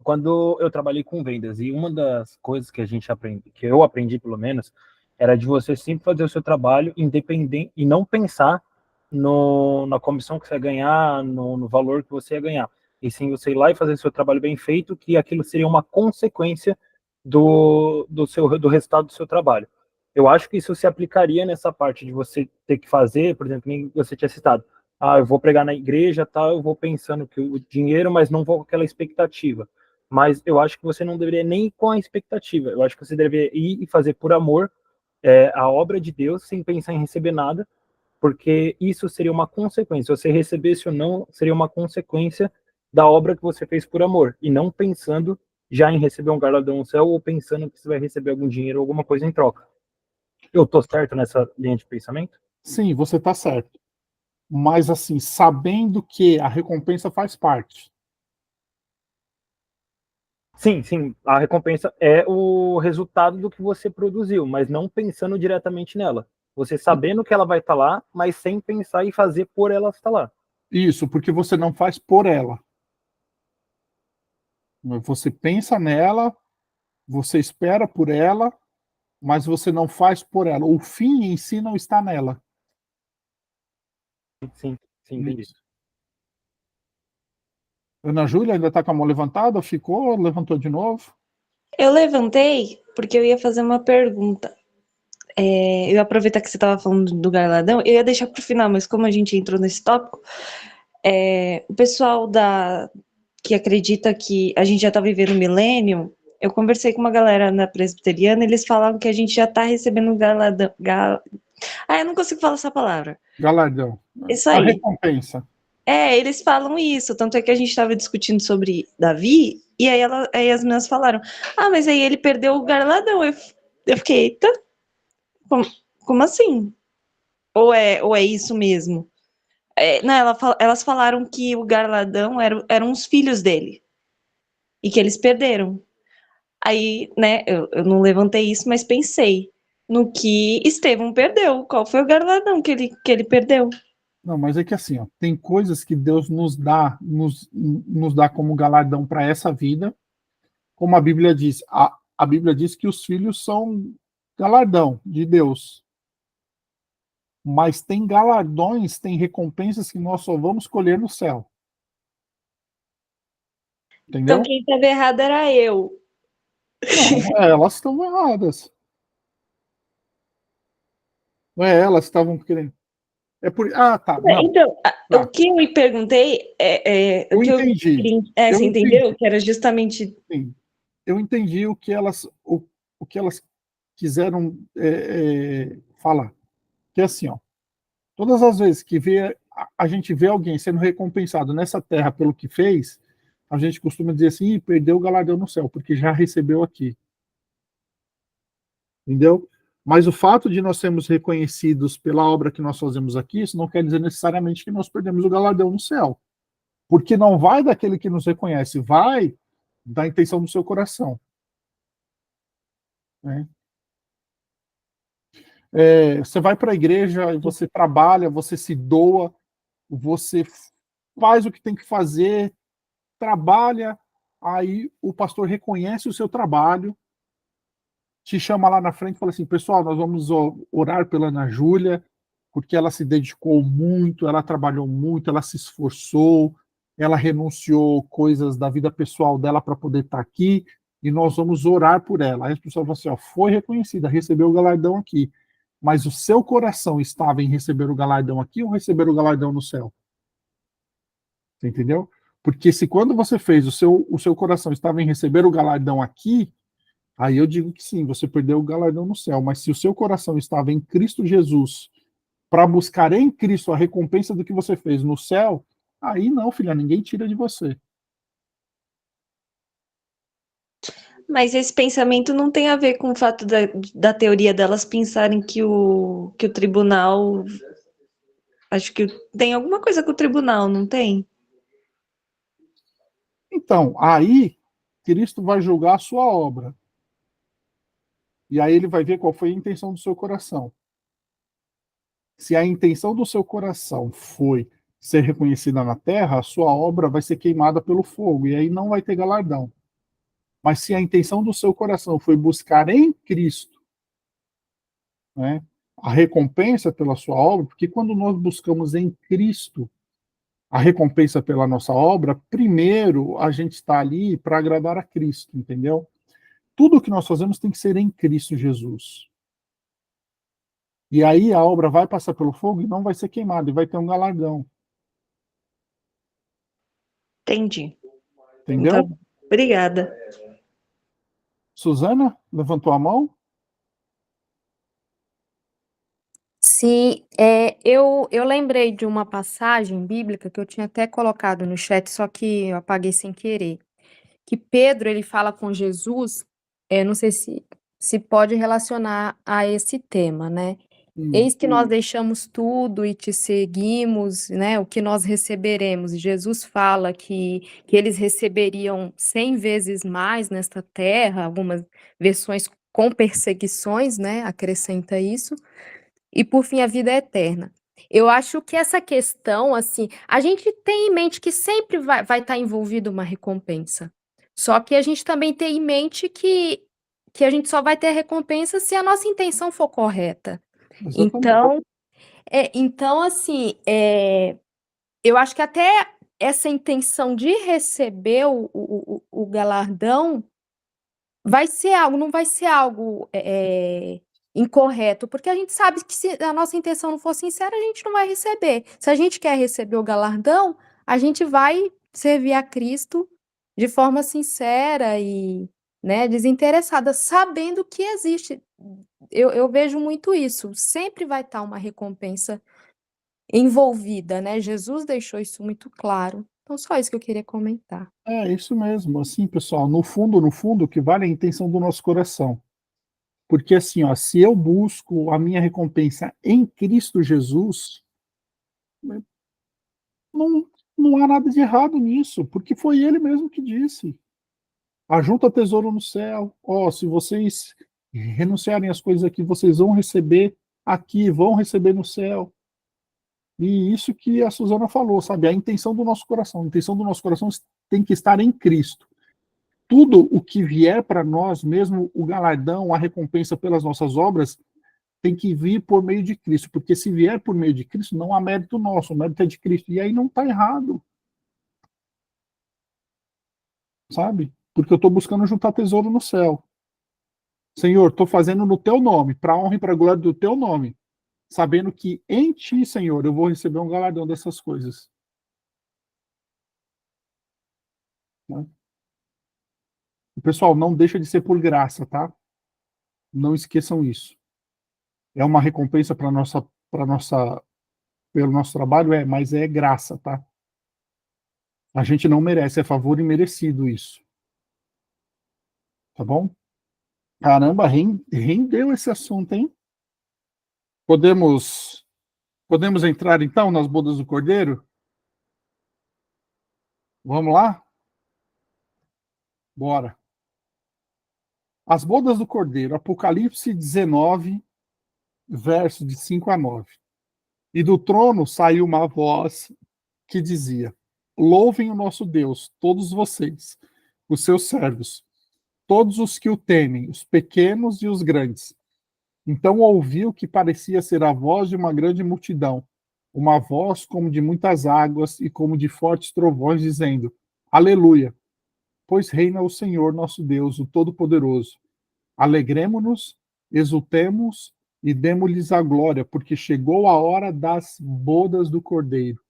S2: quando eu trabalhei com vendas, e uma das coisas que a gente aprende, que eu aprendi pelo menos, era de você sempre fazer o seu trabalho independente e não pensar na comissão que você ia ganhar, no valor que você ia ganhar. E sim você ir lá e fazer o seu trabalho bem feito, que aquilo seria uma consequência do resultado do seu trabalho. Eu acho que isso se aplicaria nessa parte de você ter que fazer, por exemplo, nem você tinha citado, eu vou pregar na igreja, tal, eu vou pensando que o dinheiro, mas não vou com aquela expectativa. Mas eu acho que você não deveria nem ir com a expectativa. Eu acho que você deveria ir e fazer por amor a obra de Deus, sem pensar em receber nada, porque isso seria uma consequência. Se você recebesse ou não, seria uma consequência da obra que você fez por amor, e não pensando já em receber um galardão no céu, ou pensando que você vai receber algum dinheiro ou alguma coisa em troca. Eu tô certo nessa linha de pensamento?
S1: Sim, você está certo. Mas, assim, sabendo que a recompensa faz parte.
S2: Sim, sim. A recompensa é o resultado do que você produziu, mas não pensando diretamente nela. Você sabendo que ela vai estar lá, mas sem pensar e fazer por ela estar lá.
S1: Isso, porque você não faz por ela. Você pensa nela, você espera por ela, mas você não faz por ela. O fim em si não está nela.
S2: Sim, sim, entendi.
S1: Isso. Ana Júlia ainda está com a mão levantada? Ficou? Levantou de novo?
S3: Eu levantei porque eu ia fazer uma pergunta. Eu ia aproveitar que você estava falando do galardão, eu ia deixar para o final, mas como a gente entrou nesse tópico, o pessoal que acredita que a gente já está vivendo o milênio, eu conversei com uma galera na presbiteriana, eles falavam que a gente já está recebendo galardão. Eu não consigo falar essa palavra.
S1: Galardão.
S3: Isso
S1: A
S3: aí.
S1: recompensa.
S3: Eles falam isso, tanto é que a gente estava discutindo sobre Davi, e aí as meninas falaram, mas aí ele perdeu o galardão. Eu fiquei, eita, como assim? Ou é isso mesmo? Não, elas falaram que o galardão eram os filhos dele, e que eles perderam. Aí, né, eu não levantei isso, mas pensei no que Estevão perdeu. Qual foi o galardão que ele perdeu?
S1: Não, mas é que assim, ó, tem coisas que Deus nos dá como galardão para essa vida, como a Bíblia diz. A Bíblia diz que os filhos são galardão de Deus. Mas tem galardões, tem recompensas que nós só vamos colher no céu.
S3: Então
S1: Entendeu?
S3: quem estava errado era eu.
S1: Não, elas estão erradas. Não é elas que estavam querendo. É por. Ah, tá. Não,
S3: Então, o
S1: tá.
S3: que eu me perguntei o
S1: Eu
S3: que eu
S1: entendi.
S3: queria,
S1: Eu
S3: você
S1: entendi.
S3: entendeu? Que era justamente.
S1: Sim. Eu entendi o que elas quiseram falar. Que é assim, ó. Todas as vezes que a gente vê alguém sendo recompensado nessa terra pelo que fez, a gente costuma dizer assim: Ih, perdeu o galardão no céu, porque já recebeu aqui. Entendeu? Mas o fato de nós sermos reconhecidos pela obra que nós fazemos aqui, isso não quer dizer necessariamente que nós perdemos o galardão no céu. Porque não vai daquele que nos reconhece, vai da intenção do seu coração. Né? Você vai para a igreja, você trabalha, você se doa, você faz o que tem que fazer, trabalha, aí o pastor reconhece o seu trabalho, te chama lá na frente e fala assim, pessoal, nós vamos orar pela Ana Júlia, porque ela se dedicou muito, ela trabalhou muito, ela se esforçou, ela renunciou coisas da vida pessoal dela para poder estar aqui, e nós vamos orar por ela. Aí as pessoas falam assim, ó, foi reconhecida, recebeu o galardão aqui, mas o seu coração estava em receber o galardão aqui ou receber o galardão no céu? Você entendeu? Porque se quando você fez, o seu coração estava em receber o galardão aqui, aí eu digo que sim, você perdeu o galardão no céu. Mas se o seu coração estava em Cristo Jesus, para buscar em Cristo a recompensa do que você fez no céu, aí não, filha, ninguém tira de você.
S3: Mas esse pensamento não tem a ver com o fato da teoria delas pensarem que o tribunal. Acho que tem alguma coisa com o tribunal, não tem?
S1: Então, aí, Cristo vai julgar a sua obra. E aí ele vai ver qual foi a intenção do seu coração. Se a intenção do seu coração foi ser reconhecida na terra, a sua obra vai ser queimada pelo fogo, e aí não vai ter galardão. Mas se a intenção do seu coração foi buscar em Cristo, né, a recompensa pela sua obra, porque quando nós buscamos em Cristo a recompensa pela nossa obra, primeiro a gente está ali para agradar a Cristo, entendeu? Tudo o que nós fazemos tem que ser em Cristo Jesus. E aí a obra vai passar pelo fogo e não vai ser queimada, e vai ter um galardão.
S3: Entendi. Tá.
S1: Entendeu?
S3: Obrigada.
S1: Suzana, levantou a mão?
S5: Sim, eu lembrei de uma passagem bíblica que eu tinha até colocado no chat, só que eu apaguei sem querer. Que Pedro ele fala com Jesus, não sei se pode relacionar a esse tema, né? Eis que nós deixamos tudo e te seguimos, né? O que nós receberemos? E Jesus fala que eles receberiam 100 vezes mais nesta terra, algumas versões com perseguições, né? Acrescenta isso. E por fim, a vida é eterna. Eu acho que essa questão, assim, a gente tem em mente que sempre vai estar envolvido uma recompensa. Só que a gente também tem em mente que a gente só vai ter recompensa se a nossa intenção for correta.
S1: Exatamente.
S5: Então assim, eu acho que até essa intenção de receber o galardão vai ser algo, não vai ser algo incorreto, porque a gente sabe que se a nossa intenção não for sincera, a gente não vai receber. Se a gente quer receber o galardão, a gente vai servir a Cristo de forma sincera e, né, desinteressada, sabendo que existe. Eu vejo muito isso. Sempre vai estar uma recompensa envolvida, né? Jesus deixou isso muito claro. Então, só isso que eu queria comentar.
S1: É isso mesmo. Assim, pessoal, no fundo, o que vale é a intenção do nosso coração. Porque assim, ó, se eu busco a minha recompensa em Cristo Jesus, não, não há nada de errado nisso, porque foi ele mesmo que disse. Ajunta tesouro no céu. Ó, se vocês renunciarem às coisas aqui, vocês vão receber aqui, vão receber no céu. E isso que a Suzana falou, sabe? A intenção do nosso coração. A intenção do nosso coração tem que estar em Cristo. Tudo o que vier para nós, mesmo o galardão, a recompensa pelas nossas obras, tem que vir por meio de Cristo. Porque se vier por meio de Cristo, não há mérito nosso, o mérito é de Cristo. E aí não está errado, sabe? Porque eu estou buscando juntar tesouro no céu. Senhor, estou fazendo no teu nome, para a honra e para a glória do teu nome, sabendo que em ti, Senhor, eu vou receber um galardão dessas coisas. Né? E, pessoal, não deixa de ser por graça, tá? Não esqueçam isso. É uma recompensa pelo nosso trabalho, mas é graça, tá? A gente não merece, é favor imerecido isso. Tá bom? Caramba, rendeu esse assunto, hein? Podemos entrar então nas bodas do Cordeiro? Vamos lá? Bora. As bodas do Cordeiro, Apocalipse 19, verso de 5 a 9. E do trono saiu uma voz que dizia: Louvem o nosso Deus, todos vocês, os seus servos, todos os que o temem, os pequenos e os grandes. Então ouviu que parecia ser a voz de uma grande multidão, uma voz como de muitas águas e como de fortes trovões, dizendo: Aleluia! Pois reina o Senhor nosso Deus, o Todo-Poderoso. Alegremo-nos, exultemos e demos-lhes a glória, porque chegou a hora das bodas do Cordeiro.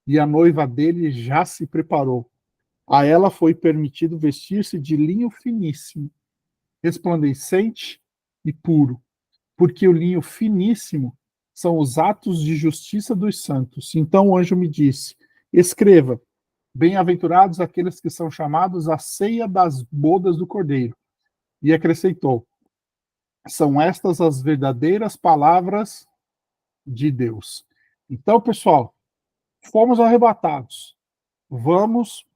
S1: e a noiva dele já se preparou. A ela foi permitido vestir-se de linho finíssimo, resplandecente e puro, porque o linho finíssimo são os atos de justiça dos santos. Então o anjo me disse: escreva, bem-aventurados aqueles que são chamados à ceia das bodas do Cordeiro. E acrescentou: são estas as verdadeiras palavras de Deus. Então, pessoal, fomos arrebatados. Vamos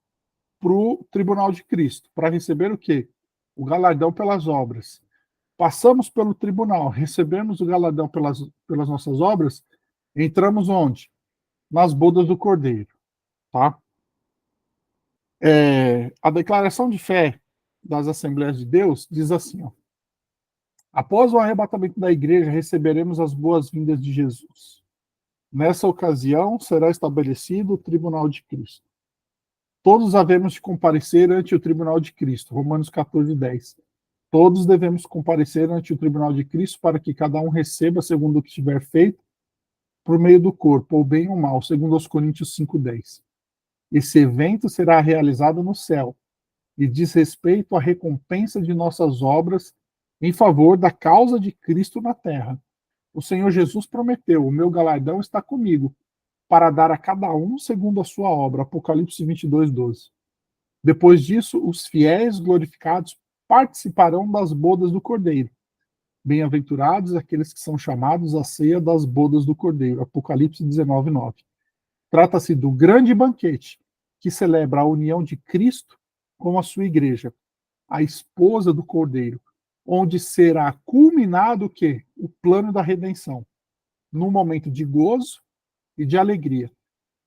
S1: para o tribunal de Cristo para receber o quê? O galardão pelas obras. Passamos pelo tribunal, recebemos o galardão pelas nossas obras, entramos onde? Nas bodas do Cordeiro. Tá? A declaração de fé das Assembleias de Deus diz assim: ó, após o arrebatamento da igreja, receberemos as boas-vindas de Jesus. Nessa ocasião, será estabelecido o tribunal de Cristo. Todos havemos de comparecer ante o tribunal de Cristo. Romanos 14:10. Todos devemos comparecer ante o tribunal de Cristo para que cada um receba segundo o que tiver feito por meio do corpo, ou bem ou mal, segundo os Coríntios 5:10. Esse evento será realizado no céu e diz respeito à recompensa de nossas obras em favor da causa de Cristo na terra. O Senhor Jesus prometeu: o meu galardão está comigo, para dar a cada um segundo a sua obra. Apocalipse 22:12. Depois disso, os fiéis glorificados participarão das bodas do Cordeiro. Bem-aventurados aqueles que são chamados à ceia das bodas do Cordeiro. Apocalipse 19:9. Trata-se do grande banquete que celebra a união de Cristo com a sua igreja, a esposa do Cordeiro, onde será culminado o quê? O plano da redenção, num momento de gozo e de alegria.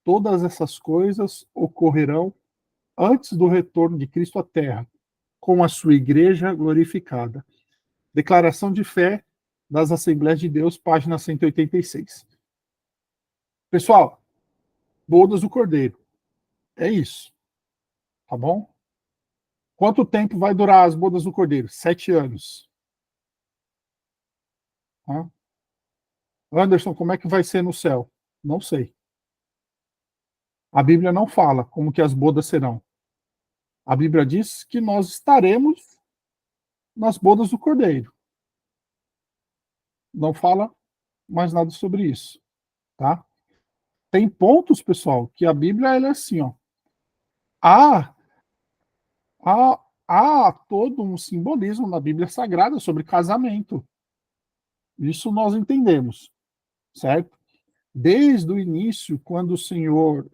S1: Todas essas coisas ocorrerão antes do retorno de Cristo à Terra, com a sua igreja glorificada. Declaração de fé das Assembleias de Deus, página 186. Pessoal, bodas do Cordeiro. É isso. Tá bom? Quanto tempo vai durar as bodas do Cordeiro? 7 anos. Tá? Anderson, como é que vai ser no céu? Não sei. A Bíblia não fala como que as bodas serão. A Bíblia diz que nós estaremos nas bodas do Cordeiro. Não fala mais nada sobre isso, tá? Tem pontos, pessoal, que a Bíblia ela é assim, ó. Há, há todo um simbolismo na Bíblia Sagrada sobre casamento. Isso nós entendemos, certo? Desde o início, quando o Senhor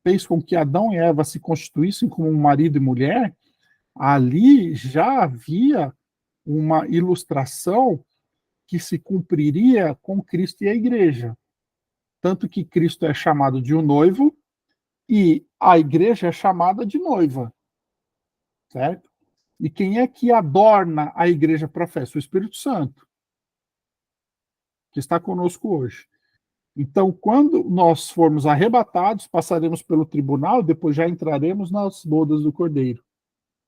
S1: fez com que Adão e Eva se constituíssem como marido e mulher, ali já havia uma ilustração que se cumpriria com Cristo e a igreja. Tanto que Cristo é chamado de um noivo e a igreja é chamada de noiva. Certo? E quem é que adorna a igreja para a festa? O Espírito Santo, que está conosco hoje. Então, quando nós formos arrebatados, passaremos pelo tribunal, depois já entraremos nas bodas do Cordeiro.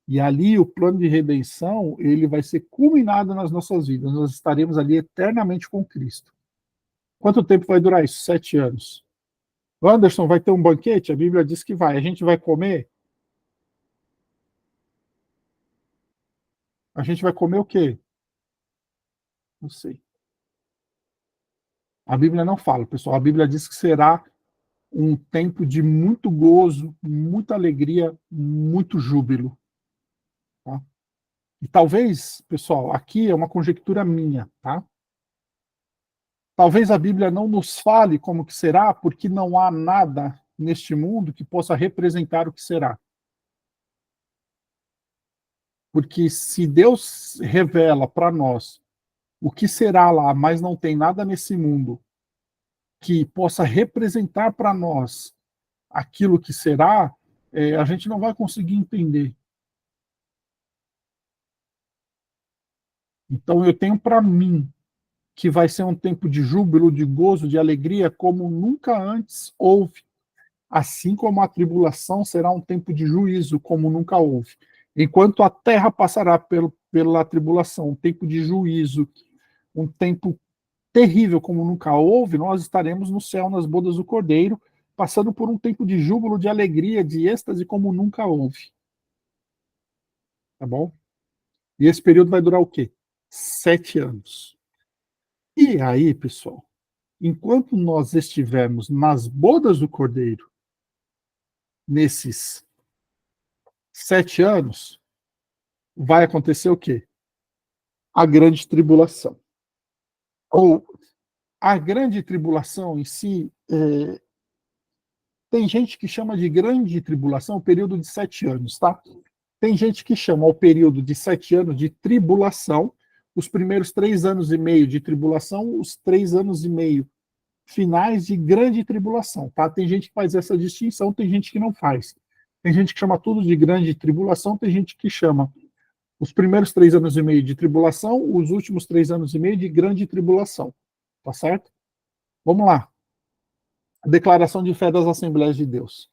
S1: E ali o plano de redenção, ele vai ser culminado nas nossas vidas. Nós estaremos ali eternamente com Cristo. Quanto tempo vai durar isso? 7 anos. Anderson, vai ter um banquete? A Bíblia diz que vai. A gente vai comer? A gente vai comer o quê? Não sei. A Bíblia não fala, pessoal. A Bíblia diz que será um tempo de muito gozo, muita alegria, muito júbilo. Tá? E talvez, pessoal, aqui é uma conjectura minha, tá? Talvez a Bíblia não nos fale como que será, porque não há nada neste mundo que possa representar o que será. Porque se Deus revela para nós o que será lá, mas não tem nada nesse mundo que possa representar para nós aquilo que será, a gente não vai conseguir entender. Então eu tenho para mim que vai ser um tempo de júbilo, de gozo, de alegria, como nunca antes houve. Assim como a tribulação será um tempo de juízo, como nunca houve. Enquanto a terra passará pela tribulação, um tempo de juízo, um tempo terrível como nunca houve, nós estaremos no céu nas bodas do Cordeiro, passando por um tempo de júbilo, de alegria, de êxtase como nunca houve. Tá bom? E esse período vai durar o quê? 7 anos. E aí, pessoal, enquanto nós estivermos nas bodas do Cordeiro, nesses 7 anos, vai acontecer o quê? A grande tribulação. Ou a grande tribulação em si, tem gente que chama de grande tribulação o período de 7 anos, tá? Tem gente que chama o período de 7 anos de tribulação, os primeiros 3 anos e meio de tribulação, os 3 anos e meio finais de grande tribulação, tá? Tem gente que faz essa distinção, tem gente que não faz. Tem gente que chama tudo de grande tribulação, tem gente que chama os primeiros 3 anos e meio de tribulação, os últimos 3 anos e meio de grande tribulação, tá certo? Vamos lá. A declaração de fé das Assembleias de Deus.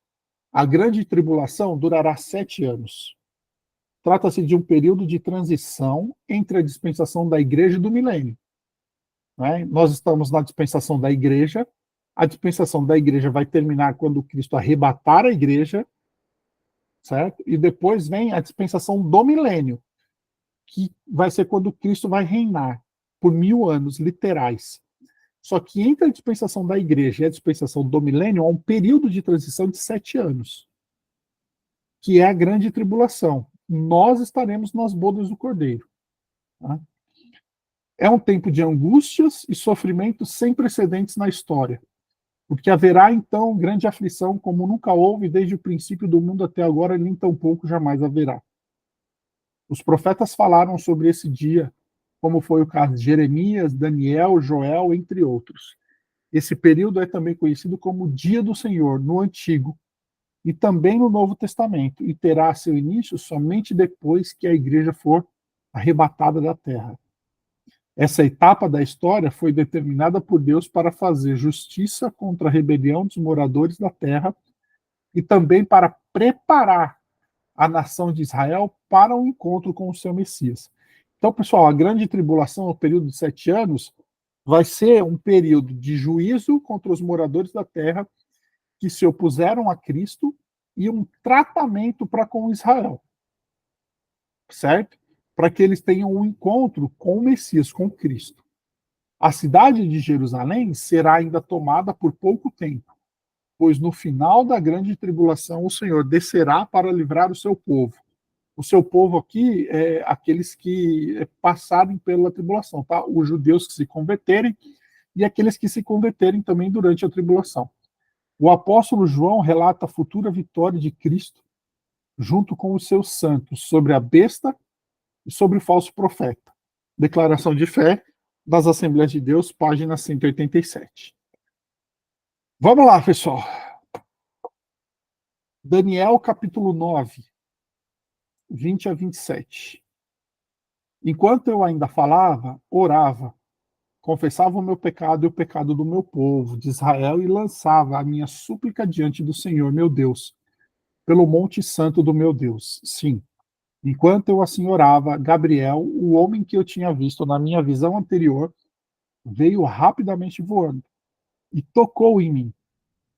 S1: A grande tribulação durará 7 anos. Trata-se de um período de transição entre a dispensação da igreja e do milênio. Né? Nós estamos na dispensação da igreja. A dispensação da igreja vai terminar quando Cristo arrebatar a igreja, certo? E depois vem a dispensação do milênio, que vai ser quando Cristo vai reinar por 1000 anos literais. Só que entre a dispensação da igreja e a dispensação do milênio há um período de transição de 7 anos, que é a grande tribulação. Nós estaremos nas bodas do Cordeiro. Tá? É um tempo de angústias e sofrimentos sem precedentes na história, porque haverá então grande aflição como nunca houve desde o princípio do mundo até agora, nem tampouco jamais haverá. Os profetas falaram sobre esse dia, como foi o caso de Jeremias, Daniel, Joel, entre outros. Esse período é também conhecido como Dia do Senhor, no Antigo, e também no Novo Testamento, e terá seu início somente depois que a igreja for arrebatada da terra. Essa etapa da história foi determinada por Deus para fazer justiça contra a rebelião dos moradores da terra e também para preparar a nação de Israel para o encontro com o seu Messias. Então, pessoal, a grande tribulação, o período de 7 anos, vai ser um período de juízo contra os moradores da terra que se opuseram a Cristo e um tratamento para com Israel, certo? Para que eles tenham um encontro com o Messias, com Cristo. A cidade de Jerusalém será ainda tomada por pouco tempo, pois no final da grande tribulação o Senhor descerá para livrar o seu povo. O seu povo aqui é aqueles que passarem pela tribulação, tá? Os judeus que se converterem e aqueles que se converterem também durante a tribulação. O apóstolo João relata a futura vitória de Cristo junto com os seus santos sobre a besta e sobre o falso profeta. Declaração de fé das Assembleias de Deus, página 187. Vamos lá, pessoal. Daniel, capítulo 9, 20 a 27. Enquanto eu ainda falava, orava, confessava o meu pecado e o pecado do meu povo, de Israel, e lançava a minha súplica diante do Senhor, meu Deus, pelo monte santo do meu Deus. Sim, enquanto eu assim orava, Gabriel, o homem que eu tinha visto na minha visão anterior, veio rapidamente voando e tocou em mim.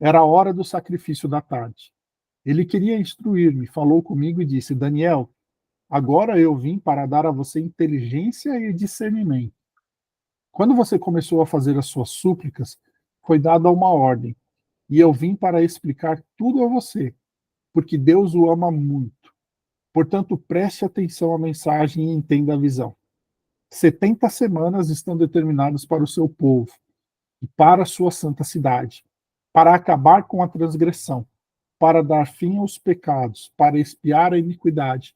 S1: Era a hora do sacrifício da tarde. Ele queria instruir-me, falou comigo e disse: Daniel, agora eu vim para dar a você inteligência e discernimento. Quando você começou a fazer as suas súplicas, foi dada uma ordem, e eu vim para explicar tudo a você, porque Deus o ama muito. Portanto, preste atenção à mensagem e entenda a visão. 70 semanas estão determinadas para o seu povo e para a sua santa cidade, para acabar com a transgressão, para dar fim aos pecados, para expiar a iniquidade,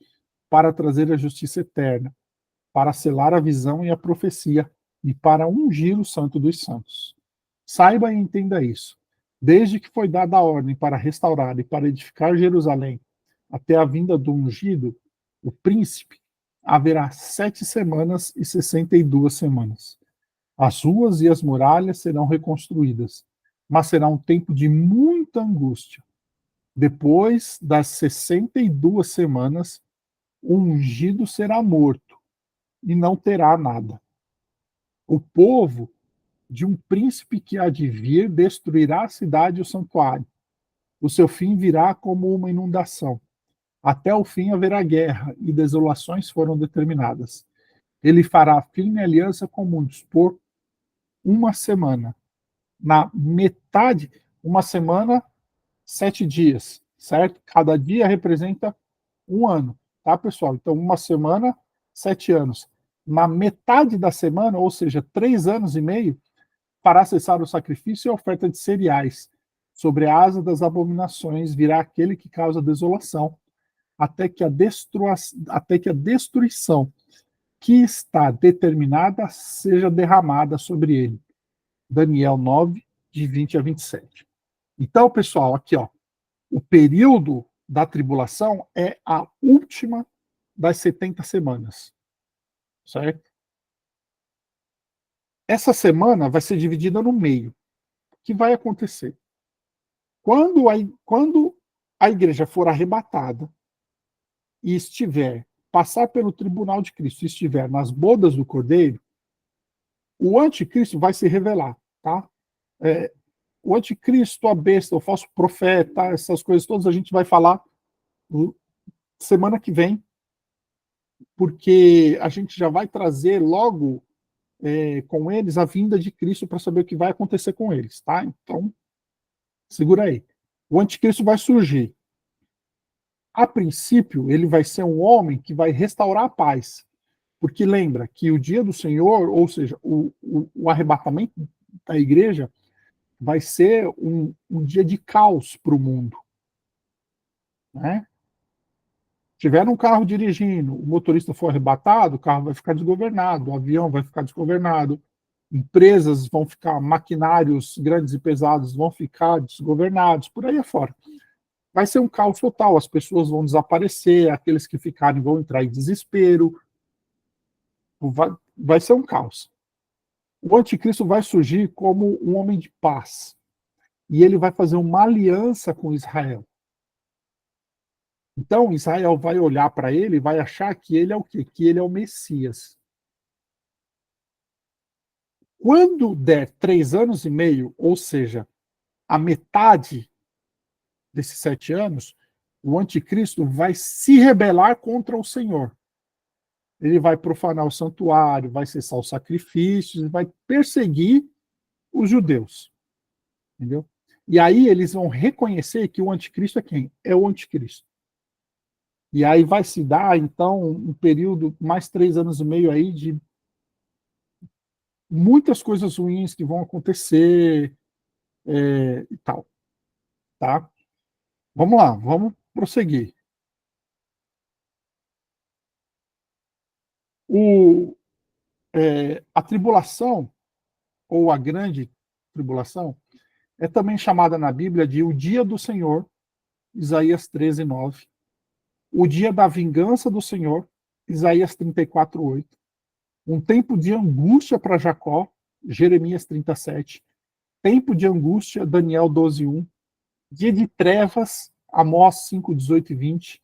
S1: para trazer a justiça eterna, para selar a visão e a profecia, e para ungir o santo dos santos. Saiba e entenda isso. Desde que foi dada a ordem para restaurar e para edificar Jerusalém, até a vinda do ungido, o príncipe, haverá 7 semanas e 62 semanas. As ruas e as muralhas serão reconstruídas, mas será um tempo de muita angústia. Depois das 62 semanas, o ungido será morto e não terá nada. O povo de um príncipe que há de vir, destruirá a cidade e o santuário. O seu fim virá como uma inundação. Até o fim haverá guerra, e desolações foram determinadas. Ele fará firme aliança com muitos por uma semana. Na metade, uma semana, 7 dias, certo? Cada dia representa um ano, tá, pessoal? Então, uma semana, 7 anos. Na metade da semana, ou seja, 3 anos e meio, fará cessar o sacrifício e a oferta de cereais. Sobre a asa das abominações virá aquele que causa desolação, até que a destruição que está determinada seja derramada sobre ele. Daniel 9, de 20 a 27. Então, pessoal, aqui, ó, o período da tribulação é a última das 70 semanas, certo? Essa semana vai ser dividida no meio. O que vai acontecer? Quando a igreja for arrebatada e passar pelo tribunal de Cristo e estiver nas bodas do Cordeiro, o anticristo vai se revelar, tá? O anticristo, a besta, o falso profeta, essas coisas todas a gente vai falar semana que vem, porque a gente já vai trazer logo com eles a vinda de Cristo para saber o que vai acontecer com eles, tá? Então, segura aí. O anticristo vai surgir. A princípio, ele vai ser um homem que vai restaurar a paz. Porque lembra que o dia do Senhor, ou seja, o arrebatamento da igreja, vai ser um dia de caos para o mundo. Né? Tiver um carro dirigindo, o motorista for arrebatado, o carro vai ficar desgovernado, o avião vai ficar desgovernado, empresas vão ficar, maquinários grandes e pesados vão ficar desgovernados, por aí afora. Vai ser um caos total, as pessoas vão desaparecer, aqueles que ficarem vão entrar em desespero, vai ser um caos. O anticristo vai surgir como um homem de paz, e ele vai fazer uma aliança com Israel. Então, Israel vai olhar para ele e vai achar que ele é o quê? Que ele é o Messias. Quando der 3 anos e meio, ou seja, a metade desses 7 anos, o anticristo vai se rebelar contra o Senhor. Ele vai profanar o santuário, vai cessar os sacrifícios, vai perseguir os judeus. Entendeu? E aí eles vão reconhecer que o anticristo é quem? É o anticristo. E aí vai se dar, então, um período, mais 3 anos e meio aí, de muitas coisas ruins que vão acontecer e tal. Tá? Vamos lá, vamos prosseguir. A tribulação, ou a grande tribulação, é também chamada na Bíblia de o dia do Senhor, Isaías 13, 9. O dia da vingança do Senhor, Isaías 34, 8. Um tempo de angústia para Jacó, Jeremias 37. Tempo de angústia, Daniel 12, 1. Dia de trevas, Amós 5, 18 e 20.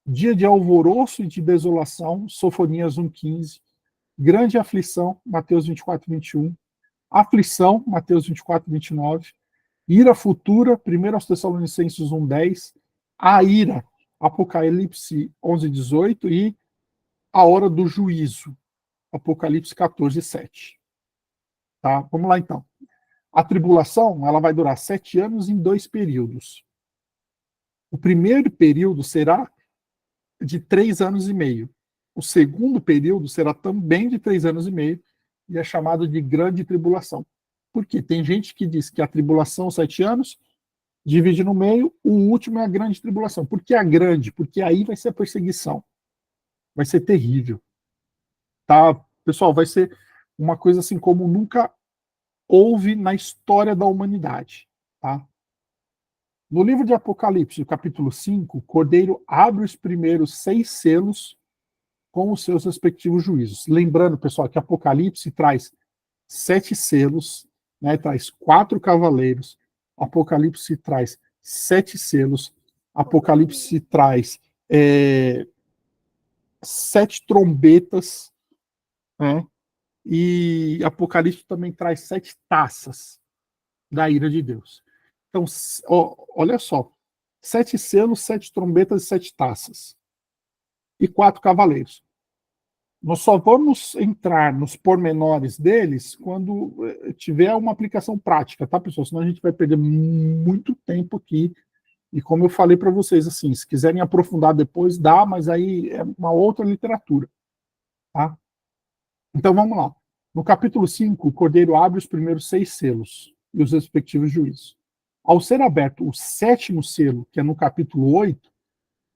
S1: Dia de alvoroço e de desolação, Sofonias 1, 15. Grande aflição, Mateus 24, 21. Aflição, Mateus 24, 29. Ira futura, 1 Tessalonicenses 1, 10. A ira, Apocalipse 11, 18. E a hora do juízo, Apocalipse 14, 7. Tá? Vamos lá, então. A tribulação ela vai durar 7 anos em 2 períodos. O primeiro período será de 3 anos e meio. O segundo período será também de 3 anos e meio e é chamado de grande tribulação. Por quê? Tem gente que diz que a tribulação, 7 anos, divide no meio, o último é a grande tribulação. Por que a grande? Porque aí vai ser a perseguição. Vai ser terrível. Tá? Pessoal, vai ser uma coisa assim como nunca houve na história da humanidade. Tá? No livro de Apocalipse, capítulo 5, o Cordeiro abre os primeiros 6 selos com os seus respectivos juízos. Lembrando, pessoal, que Apocalipse traz 7 selos, né, traz 4 cavaleiros, Apocalipse traz 7 selos, Apocalipse traz 7 trombetas, né, E Apocalipse também traz 7 taças da ira de Deus. Então, olha só, 7 selos, 7 trombetas e 7 taças. E 4 cavaleiros. Nós só vamos entrar nos pormenores deles quando tiver uma aplicação prática, tá, pessoal? Senão a gente vai perder muito tempo aqui. E como eu falei para vocês, assim, se quiserem aprofundar depois, dá, mas aí é uma outra literatura, tá? Então vamos lá. No capítulo 5, o Cordeiro abre os primeiros 6 selos e os respectivos juízos. Ao ser aberto o 7º selo, que é no capítulo 8,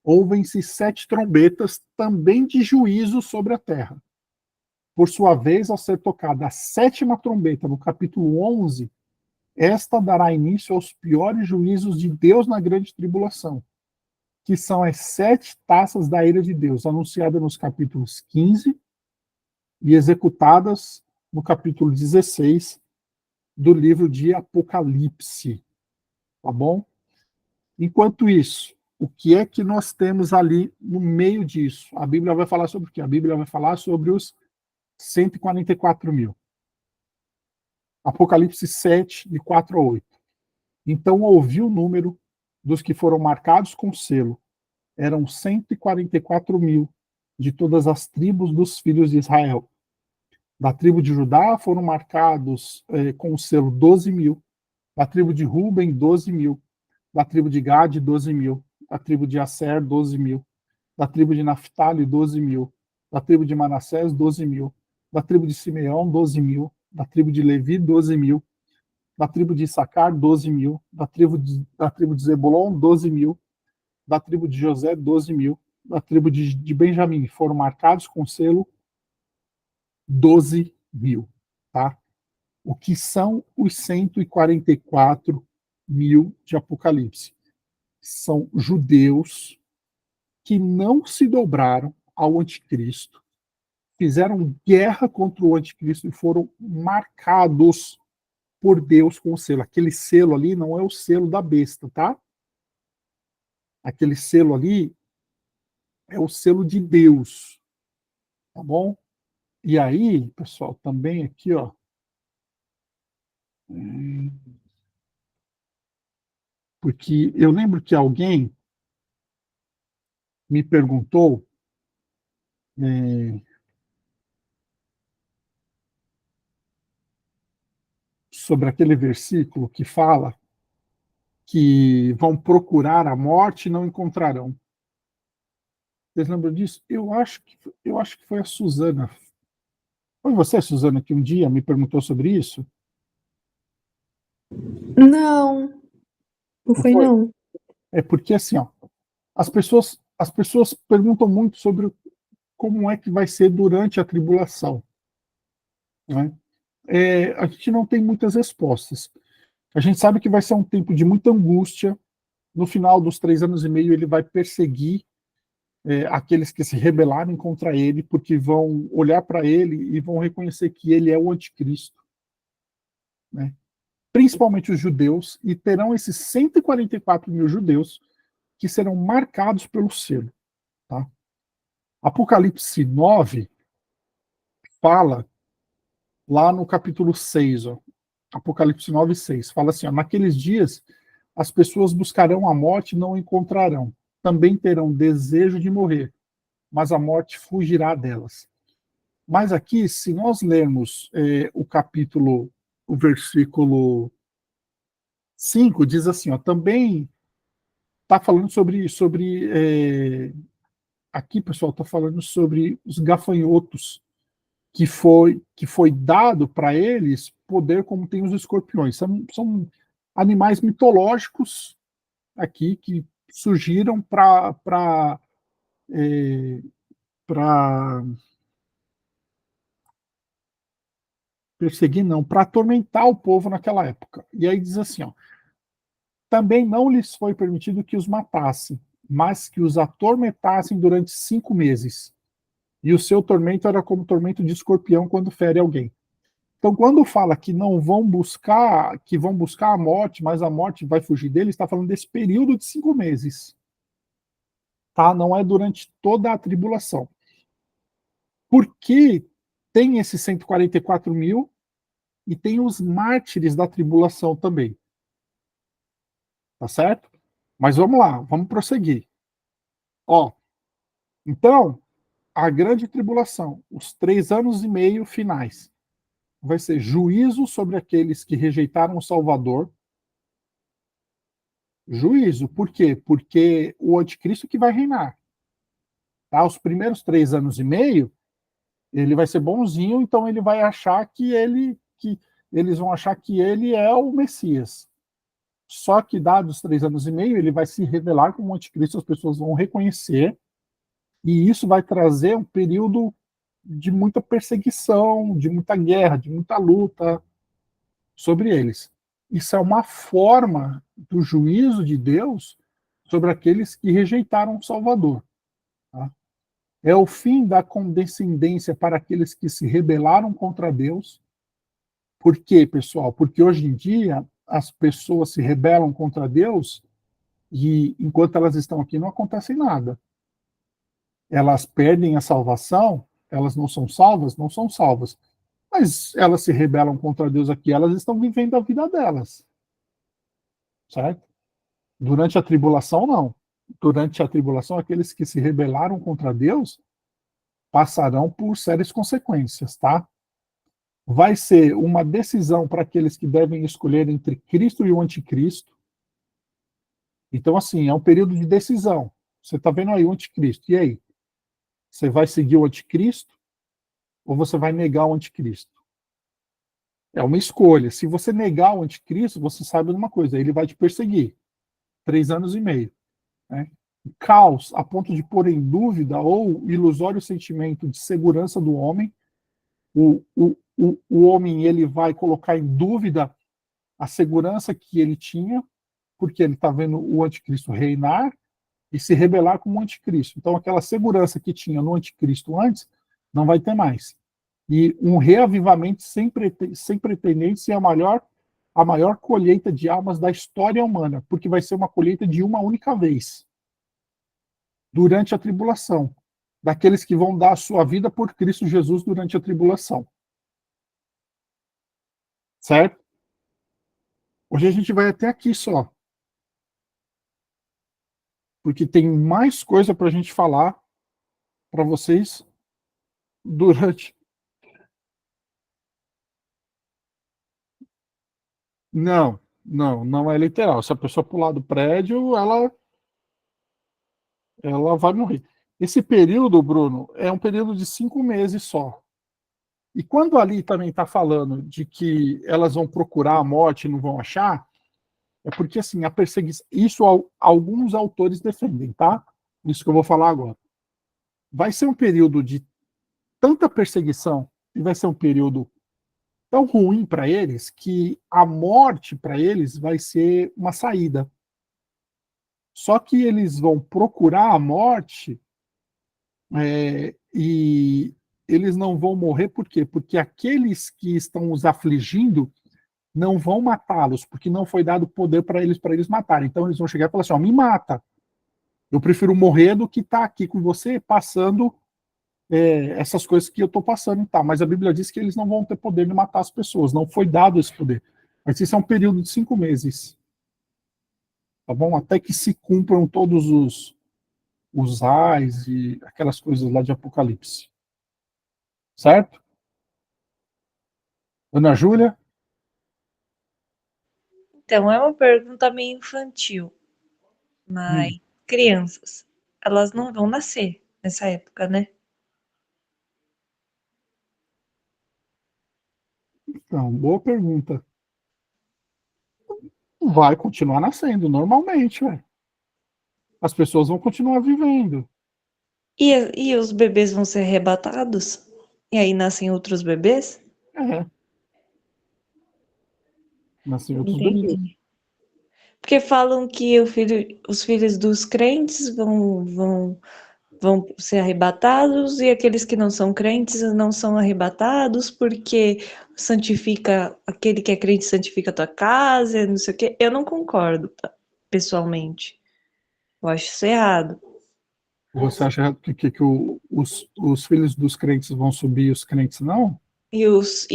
S1: ouvem-se 7 trombetas também de juízo sobre a terra. Por sua vez, ao ser tocada a 7ª trombeta, no capítulo 11, esta dará início aos piores juízos de Deus na grande tribulação, que são as 7 taças da ira de Deus, anunciadas nos capítulos 15 e executadas no capítulo 16 do livro de Apocalipse. Tá bom? Enquanto isso, o que é que nós temos ali no meio disso? A Bíblia vai falar sobre o quê? A Bíblia vai falar sobre os 144 mil. Apocalipse 7, de 4 a 8. Então ouvi o número dos que foram marcados com selo. Eram 144 mil de todas as tribos dos filhos de Israel. Da tribo de Judá foram marcados com o selo 12 mil. Da tribo de Ruben, 12 mil. Da tribo de Gade, 12 mil. Da tribo de Asser, 12 mil. Da tribo de Naftali, 12 mil. Da tribo de Manassés, 12 mil. Da tribo de Simeão, 12 mil. Da tribo de Levi, 12 mil. Da tribo de Issacar, 12 mil. Da tribo de Zebulon, 12 mil. Da tribo de José, 12 mil. Da tribo de Benjamim foram marcados com selo 12 mil. Tá? O que são os 144 mil de Apocalipse? São judeus que não se dobraram ao anticristo, fizeram guerra contra o anticristo e foram marcados por Deus com o selo. Aquele selo ali não é o selo da besta, tá? Aquele selo ali é o selo de Deus, tá bom? E aí, pessoal, também aqui, ó, porque eu lembro que alguém me perguntou sobre aquele versículo que fala que vão procurar a morte e não encontrarão. Vocês lembram disso? Eu acho que foi a Suzana. Foi você, Suzana, que um dia me perguntou sobre isso?
S5: Não, não foi
S1: foi?
S5: não.
S1: É porque assim, ó, as pessoas perguntam muito sobre como é que vai ser durante a tribulação, né? A gente não tem muitas respostas. A gente sabe que vai ser um tempo de muita angústia. No final dos 3 anos e meio, ele vai perseguir aqueles que se rebelarem contra ele, porque vão olhar para ele e vão reconhecer que ele é o anticristo, né? Principalmente os judeus, e terão esses 144 mil judeus que serão marcados pelo selo. Tá? Apocalipse 9 fala, lá no capítulo 6, ó, Apocalipse 9, 6, fala assim, ó, naqueles dias as pessoas buscarão a morte e não encontrarão. Também terão desejo de morrer, mas a morte fugirá delas. Mas aqui, se nós lermos o versículo 5, diz assim, ó, também está falando aqui, pessoal, está falando sobre os gafanhotos, que foi dado para eles poder como tem os escorpiões. São animais mitológicos aqui que surgiram para perseguir, não, para atormentar o povo naquela época. E aí diz assim, ó, também não lhes foi permitido que os matassem, mas que os atormentassem durante 5 meses. E o seu tormento era como o tormento de escorpião quando fere alguém. Então, quando fala que não vão buscar, que vão buscar a morte, mas a morte vai fugir deles, está falando desse período de 5 meses. Tá? Não é durante toda a tribulação. Por que tem esses 144 mil e tem os mártires da tribulação também. Tá certo? Mas vamos lá, vamos prosseguir. Ó, então, a grande tribulação, os 3 anos e meio finais, vai ser juízo sobre aqueles que rejeitaram o Salvador. Juízo, por quê? Porque o anticristo que vai reinar. Tá? Os primeiros 3 anos e meio, ele vai ser bonzinho, então ele vai achar que eles vão achar que ele é o Messias. Só que, dados os 3 anos e meio, ele vai se revelar como anticristo, as pessoas vão reconhecer, e isso vai trazer um período de muita perseguição, de muita guerra, de muita luta sobre eles. Isso é uma forma do juízo de Deus sobre aqueles que rejeitaram o Salvador. Tá? É o fim da condescendência para aqueles que se rebelaram contra Deus. Por quê, pessoal? Porque hoje em dia as pessoas se rebelam contra Deus e enquanto elas estão aqui não acontece nada. Elas perdem a salvação, elas não são salvas, não são salvas. Mas elas se rebelam contra Deus aqui, elas estão vivendo a vida delas. Certo? Durante a tribulação, não. Durante a tribulação, aqueles que se rebelaram contra Deus passarão por sérias consequências, tá? Vai ser uma decisão para aqueles que devem escolher entre Cristo e o anticristo. Então, assim, é um período de decisão. Você está vendo aí o anticristo. E aí? Você vai seguir o anticristo ou você vai negar o anticristo? É uma escolha. Se você negar o anticristo, você sabe de uma coisa, ele vai te perseguir. 3 anos e meio. Né? Caos a ponto de pôr em dúvida ou ilusório sentimento de segurança do homem. O homem ele vai colocar em dúvida a segurança que ele tinha, porque ele está vendo o anticristo reinar e se rebelar com o anticristo. Então, aquela segurança que tinha no anticristo antes, não vai ter mais. E um reavivamento sem pretendência é a maior colheita de almas da história humana, porque vai ser uma colheita de uma única vez, durante a tribulação, daqueles que vão dar a sua vida por Cristo Jesus durante a tribulação. Certo? Hoje a gente vai até aqui só. Porque tem mais coisa para a gente falar para vocês durante. Não é literal. Se a pessoa pular do prédio, ela vai morrer. Esse período, Bruno, é um período de 5 meses só. E quando ali também está falando de que elas vão procurar a morte e não vão achar, é porque assim, a perseguição. Isso alguns autores defendem, tá? Isso que eu vou falar agora. Vai ser um período de tanta perseguição e vai ser um período tão ruim para eles que a morte para eles vai ser uma saída. Só que eles vão procurar a morte e eles não vão morrer por quê? Porque aqueles que estão os afligindo não vão matá-los, porque não foi dado poder para eles matarem. Então eles vão chegar e falar assim, ó, me mata. Eu prefiro morrer do que estar aqui com você passando essas coisas que eu estou passando e tal. Mas a Bíblia diz que eles não vão ter poder de matar as pessoas. Não foi dado esse poder. Mas isso é um período de 5 meses. Tá bom? Até que se cumpram todos os ais e aquelas coisas lá de Apocalipse. Certo? Ana Júlia?
S3: Então, é uma pergunta meio infantil, mas crianças, elas não vão nascer nessa época, né?
S1: Então, boa pergunta. Vai continuar nascendo normalmente, ué. As pessoas vão continuar vivendo.
S3: E os bebês vão ser arrebatados? E aí nascem outros bebês?
S1: É. Nascem outros bebês.
S3: Entendi. Porque falam que os filhos dos crentes vão ser arrebatados e aqueles que não são crentes não são arrebatados porque santifica, aquele que é crente santifica a tua casa, não sei o quê. Eu não concordo, pessoalmente. Eu acho isso errado.
S1: Você acha que os filhos dos crentes vão subir e os crentes não?
S3: E os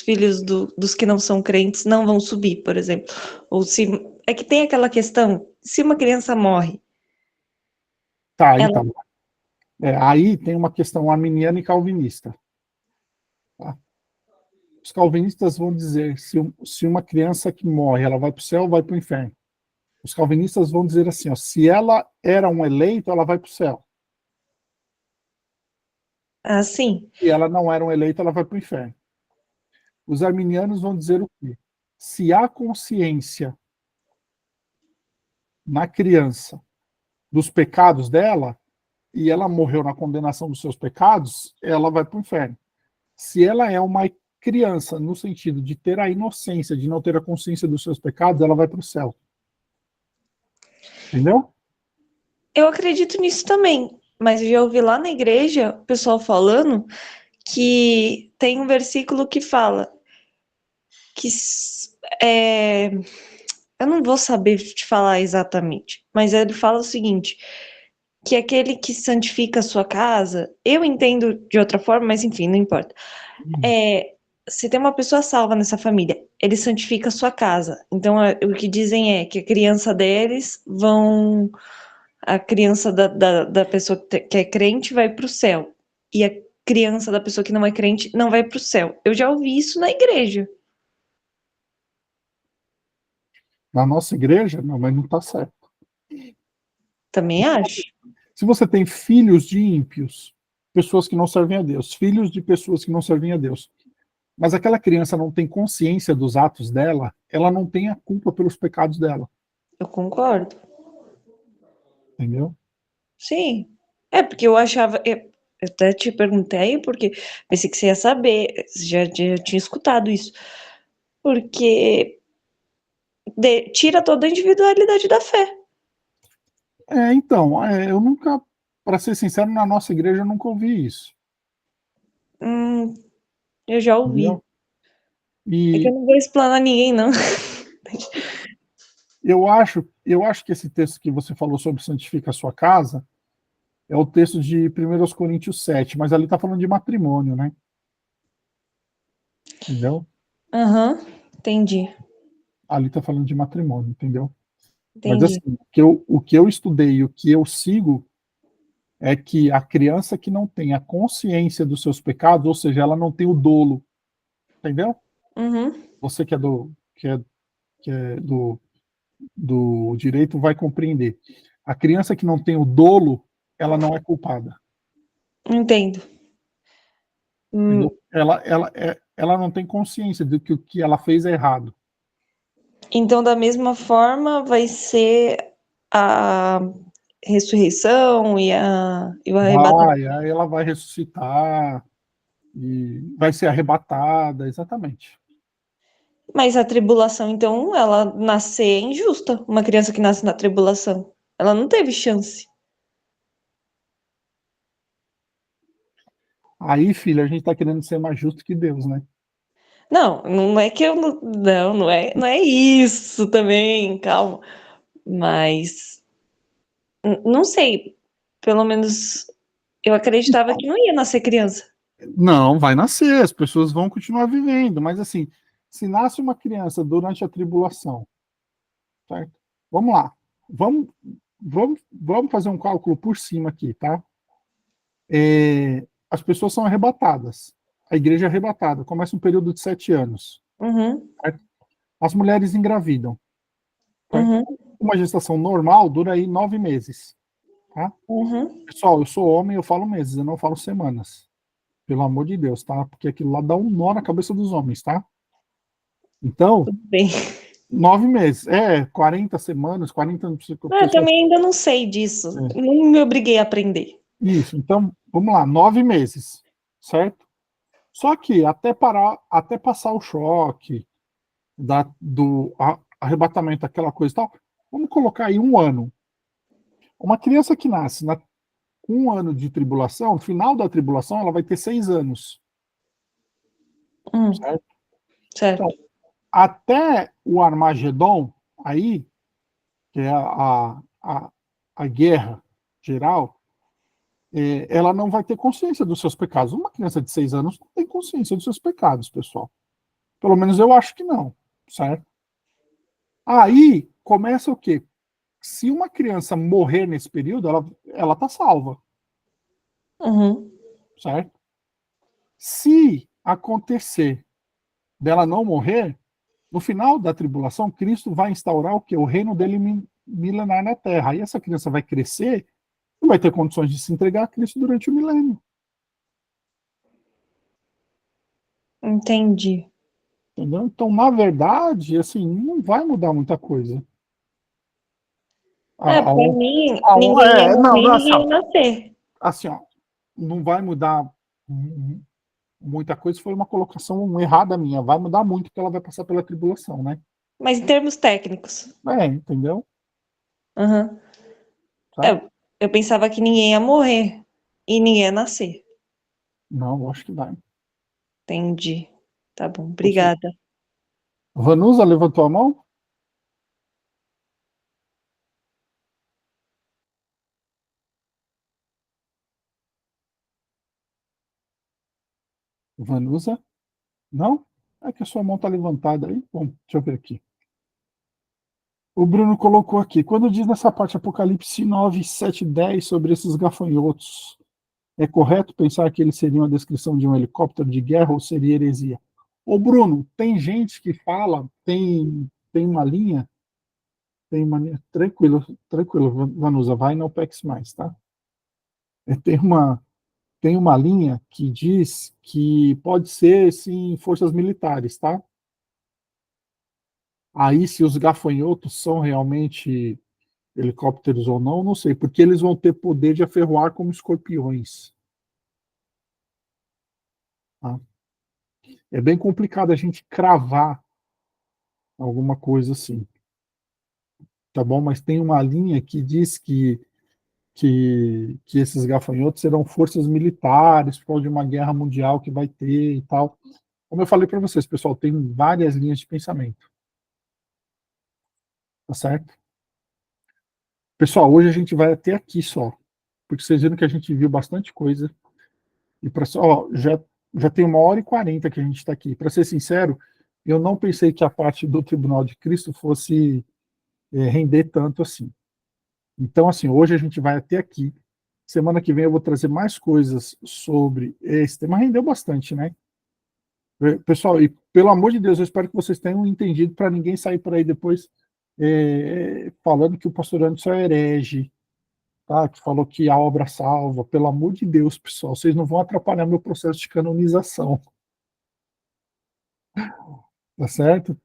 S3: filhos dos que não são crentes não vão subir, por exemplo. Ou se é que tem aquela questão, se uma criança morre,
S1: Tá,
S3: ela
S1: então. Aí tem uma questão arminiana e calvinista. Tá? Os calvinistas vão dizer se uma criança que morre, ela vai para o céu ou vai para o inferno. Os calvinistas vão dizer assim, ó, se ela era um eleito, ela vai para o céu.
S3: assim,
S1: Se ela não era um eleito, ela vai para o inferno. Os arminianos vão dizer o quê? Se há consciência na criança dos pecados dela, e ela morreu na condenação dos seus pecados, ela vai para o inferno. Se ela é uma criança, no sentido de ter a inocência, de não ter a consciência dos seus pecados, ela vai para o céu. Entendeu?
S3: eu acredito nisso também, mas eu já ouvi lá na igreja o pessoal falando que tem um versículo que fala que eu não vou saber te falar exatamente, mas ele fala o seguinte, que aquele que santifica a sua casa, eu entendo de outra forma, mas enfim, não importa. Se tem uma pessoa salva nessa família, ele santifica a sua casa. Então, o que dizem é que a criança deles vão. A criança da pessoa que é crente vai para o céu. E a criança da pessoa que não é crente não vai para o céu. Eu já ouvi isso na igreja.
S1: Na nossa igreja, não, mas não está certo.
S3: Também acho.
S1: Se você tem filhos de ímpios, pessoas que não servem a Deus, filhos de pessoas que não servem a Deus, mas aquela criança não tem consciência dos atos dela, ela não tem a culpa pelos pecados dela.
S3: Eu concordo.
S1: Entendeu?
S3: Sim. É, porque eu achava. Eu até te perguntei, porque pensei que você ia saber. Já tinha escutado isso. Porque tira toda a individualidade da fé.
S1: Então, eu nunca, para ser sincero, na nossa igreja eu nunca ouvi isso.
S3: Eu já ouvi.
S1: Entendeu?
S3: É que eu
S1: E
S3: não vou explanar ninguém, não.
S1: eu acho que esse texto que você falou sobre santifica a sua casa é o texto de 1 Coríntios 7, mas ali está falando de matrimônio, né? Entendeu?
S3: Aham, entendi.
S1: Ali está falando de matrimônio, entendeu? Mas
S3: Entendi.
S1: assim, o que eu estudei e o que eu sigo é que a criança que não tem a consciência dos seus pecados, ou seja, ela não tem o dolo, entendeu?
S3: Uhum,
S1: Você que é do direito vai compreender. A criança que não tem o dolo, ela não é culpada.
S3: entendo.
S1: Entendeu? Ela não tem consciência de que o que ela fez é errado.
S3: Então, da mesma forma, vai ser a ressurreição e o arrebatamento.
S1: Aí ela vai ressuscitar e vai ser arrebatada, exatamente.
S3: Mas a tribulação, então, ela nascer é injusta. Uma criança que nasce na tribulação. Ela não teve chance.
S1: Aí, filha, a gente está querendo ser mais justo que Deus, né?
S3: Não, não é que eu não. Não é isso também, calma. Mas não sei. Pelo menos eu acreditava que não ia nascer criança.
S1: Não, vai nascer, as pessoas vão continuar vivendo, mas assim, se nasce uma criança durante a tribulação, certo? Vamos lá, vamos fazer um cálculo por cima aqui, tá? As pessoas são arrebatadas, a igreja é arrebatada, começa um período de 7 anos,
S3: Uhum,
S1: certo? As mulheres engravidam, certo?
S3: uhum,
S1: Uma gestação normal dura aí 9 meses, tá?
S3: uhum.
S1: Pessoal, eu sou homem, eu falo meses, eu não falo semanas. Pelo amor de Deus, tá? Porque aquilo lá dá um nó na cabeça dos homens, tá? Então,
S3: Tudo bem.
S1: 9 meses. 40 semanas, 40
S3: Eu
S1: pessoas.
S3: também ainda não sei disso.
S1: É,
S3: Não me obriguei a aprender.
S1: isso, então, vamos lá, 9 meses, certo? Só que até passar o choque do arrebatamento, aquela coisa e tal, vamos colocar aí 1 ano. Uma criança que nasce com 1 ano de tribulação, no final da tribulação, ela vai ter 6 anos, certo? Então,
S3: Certo.
S1: até o Armagedon, aí, que é a guerra geral, ela não vai ter consciência dos seus pecados. Uma criança de 6 anos não tem consciência dos seus pecados, pessoal. Pelo menos eu acho que não, certo? Aí começa o quê? Se uma criança morrer nesse período, ela tá salva,
S3: Uhum.
S1: certo? Se acontecer dela não morrer, no final da tribulação, Cristo vai instaurar o quê? O reino dele milenar na Terra. Aí essa criança vai crescer e vai ter condições de se entregar a Cristo durante o milênio.
S3: Entendi.
S1: Entendeu? Então, na verdade, assim, não vai mudar muita coisa.
S3: Pra
S1: A,
S3: mim, ninguém ia
S1: não,
S3: morrer e
S1: não,
S3: ninguém ia nascer.
S1: assim, ó, não vai mudar muita coisa, foi uma colocação errada minha. Vai mudar muito porque ela vai passar pela tribulação, né?
S3: Mas em termos técnicos.
S1: Entendeu?
S3: Uhum.
S1: Tá?
S3: Eu pensava que ninguém ia morrer e ninguém ia nascer.
S1: Não, eu acho que vai.
S3: Entendi. Tá bom,
S1: Você...
S3: obrigada.
S1: Vanusa levantou a mão? Vanusa? Não? É que a sua mão está levantada aí. Bom, deixa eu ver aqui. O Bruno colocou aqui. Quando diz nessa parte Apocalipse 9, 7, 10 sobre esses gafanhotos, é correto pensar que eles seriam a descrição de um helicóptero de guerra ou seria heresia? Ô Bruno, tem gente que fala, tem uma linha, tranquilo, tranquilo, Vanusa, vai no OPEX mais, tá? Tem uma linha que diz que pode ser, sim, forças militares, tá? Aí, se os gafanhotos são realmente helicópteros ou não, não sei, porque eles vão ter poder de aferroar como escorpiões. Tá? É bem complicado a gente cravar alguma coisa assim, tá bom? Mas tem uma linha que diz que esses gafanhotos serão forças militares por causa de uma guerra mundial que vai ter e tal. Como eu falei para vocês, pessoal, tem várias linhas de pensamento, tá certo? Pessoal, hoje a gente vai até aqui só, porque vocês viram que a gente viu bastante coisa. E para já tem 1h40 que a gente está aqui. Para ser sincero, eu não pensei que a parte do Tribunal de Cristo fosse render tanto assim. Então, assim, hoje a gente vai até aqui. Semana que vem eu vou trazer mais coisas sobre esse tema. Rendeu bastante, né? Pessoal, e pelo amor de Deus, eu espero que vocês tenham entendido para ninguém sair por aí depois falando que o pastor Anderson é herege, tá? Que falou que a obra salva. Pelo amor de Deus, pessoal, vocês não vão atrapalhar meu processo de canonização, tá certo?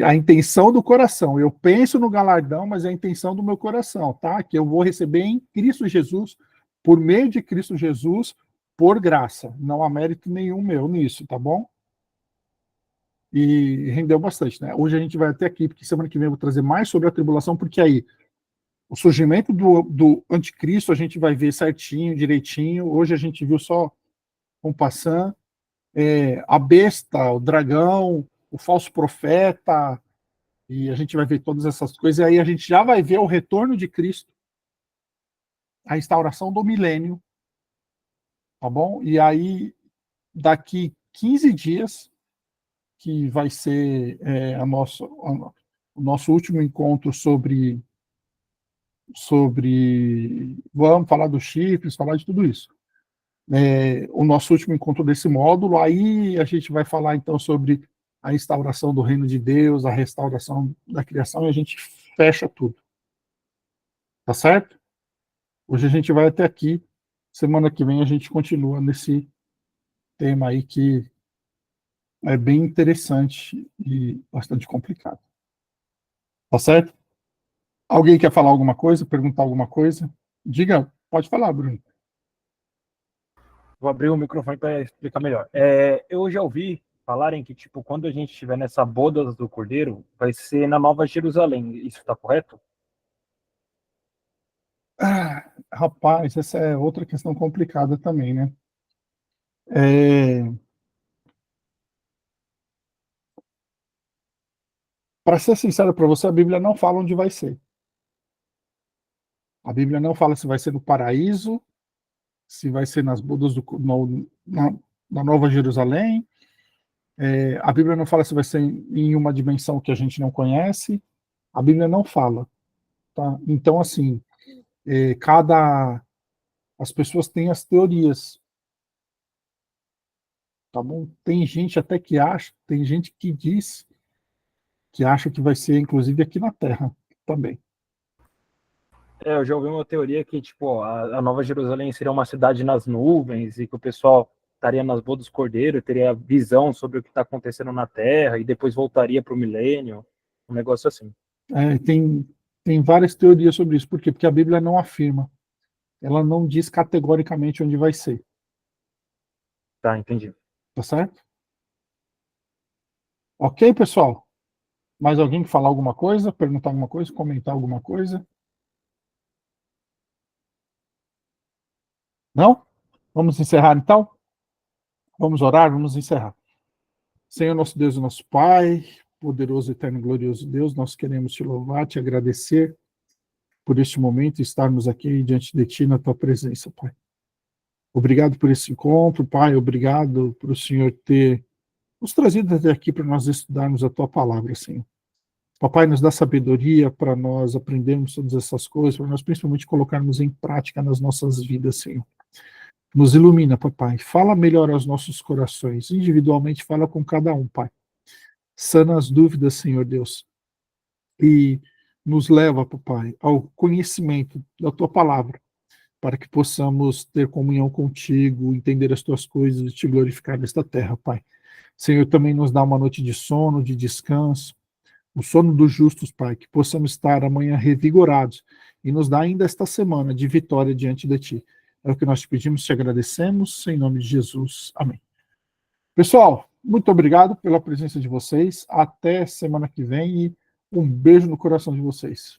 S1: A intenção do coração. Eu penso no galardão, mas é a intenção do meu coração, tá? Que eu vou receber em Cristo Jesus, por meio de Cristo Jesus, por graça. Não há mérito nenhum meu nisso, tá bom? E rendeu bastante, né? Hoje a gente vai até aqui, porque semana que vem eu vou trazer mais sobre a tribulação, porque aí o surgimento do anticristo a gente vai ver certinho, direitinho. Hoje a gente viu só com passant, a besta, o dragão, o falso profeta, e a gente vai ver todas essas coisas, e aí a gente já vai ver o retorno de Cristo, a instauração do milênio, tá bom? E aí, daqui 15 dias, que vai ser o nosso último encontro vamos falar dos chifres, falar de tudo isso. O nosso último encontro desse módulo, aí a gente vai falar então sobre a instauração do reino de Deus, a restauração da criação, e a gente fecha tudo. Tá certo? Hoje a gente vai até aqui. Semana que vem a gente continua nesse tema aí que é bem interessante e bastante complicado. Tá certo? Alguém quer falar alguma coisa, perguntar alguma coisa? Diga, pode falar, Bruno.
S2: Vou abrir o microfone para explicar melhor. Eu já ouvi falarem que, tipo, quando a gente estiver nessa boda do Cordeiro, vai ser na Nova Jerusalém. Isso está correto?
S1: Rapaz, essa é outra questão complicada também, né? Para ser sincero para você, a Bíblia não fala onde vai ser. A Bíblia não fala se vai ser no paraíso se vai ser nas bodas na Nova Jerusalém. A Bíblia não fala se vai ser em uma dimensão que a gente não conhece. A Bíblia não fala. Tá? Então, assim, as pessoas têm as teorias. Tá bom? Tem gente até que acha, tem gente que diz que acha que vai ser, inclusive, aqui na Terra também.
S2: Eu já ouvi uma teoria que, tipo, a Nova Jerusalém seria uma cidade nas nuvens e que o pessoal estaria nas bodas do Cordeiro, teria visão sobre o que está acontecendo na Terra e depois voltaria para o milênio, um negócio assim.
S1: Tem várias teorias sobre isso. Por quê? Porque a Bíblia não afirma. Ela não diz categoricamente onde vai ser.
S2: Tá, entendi.
S1: Tá certo? Ok, pessoal? Mais alguém que falar alguma coisa, perguntar alguma coisa, comentar alguma coisa? Não? Vamos encerrar então? Vamos orar, vamos encerrar. Senhor, nosso Deus e nosso Pai, poderoso, eterno e glorioso Deus, nós queremos te louvar, te agradecer por este momento e estarmos aqui diante de ti na tua presença, Pai. Obrigado por esse encontro, Pai, obrigado por o Senhor ter nos trazido até aqui para nós estudarmos a tua palavra, Senhor. Papai, nos dá sabedoria para nós aprendermos todas essas coisas, para nós principalmente colocarmos em prática nas nossas vidas, Senhor. Nos ilumina, papai. Fala melhor aos nossos corações. Individualmente, fala com cada um, Pai. Sana as dúvidas, Senhor Deus. E nos leva, papai, ao conhecimento da tua palavra, para que possamos ter comunhão contigo, entender as tuas coisas e te glorificar nesta terra, Pai. Senhor, também nos dá uma noite de sono, de descanso, o sono dos justos, Pai, que possamos estar amanhã revigorados e nos dá ainda esta semana de vitória diante de Ti. É o que nós te pedimos, te agradecemos, em nome de Jesus. Amém. Pessoal, muito obrigado pela presença de vocês. Até semana que vem e um beijo no coração de vocês.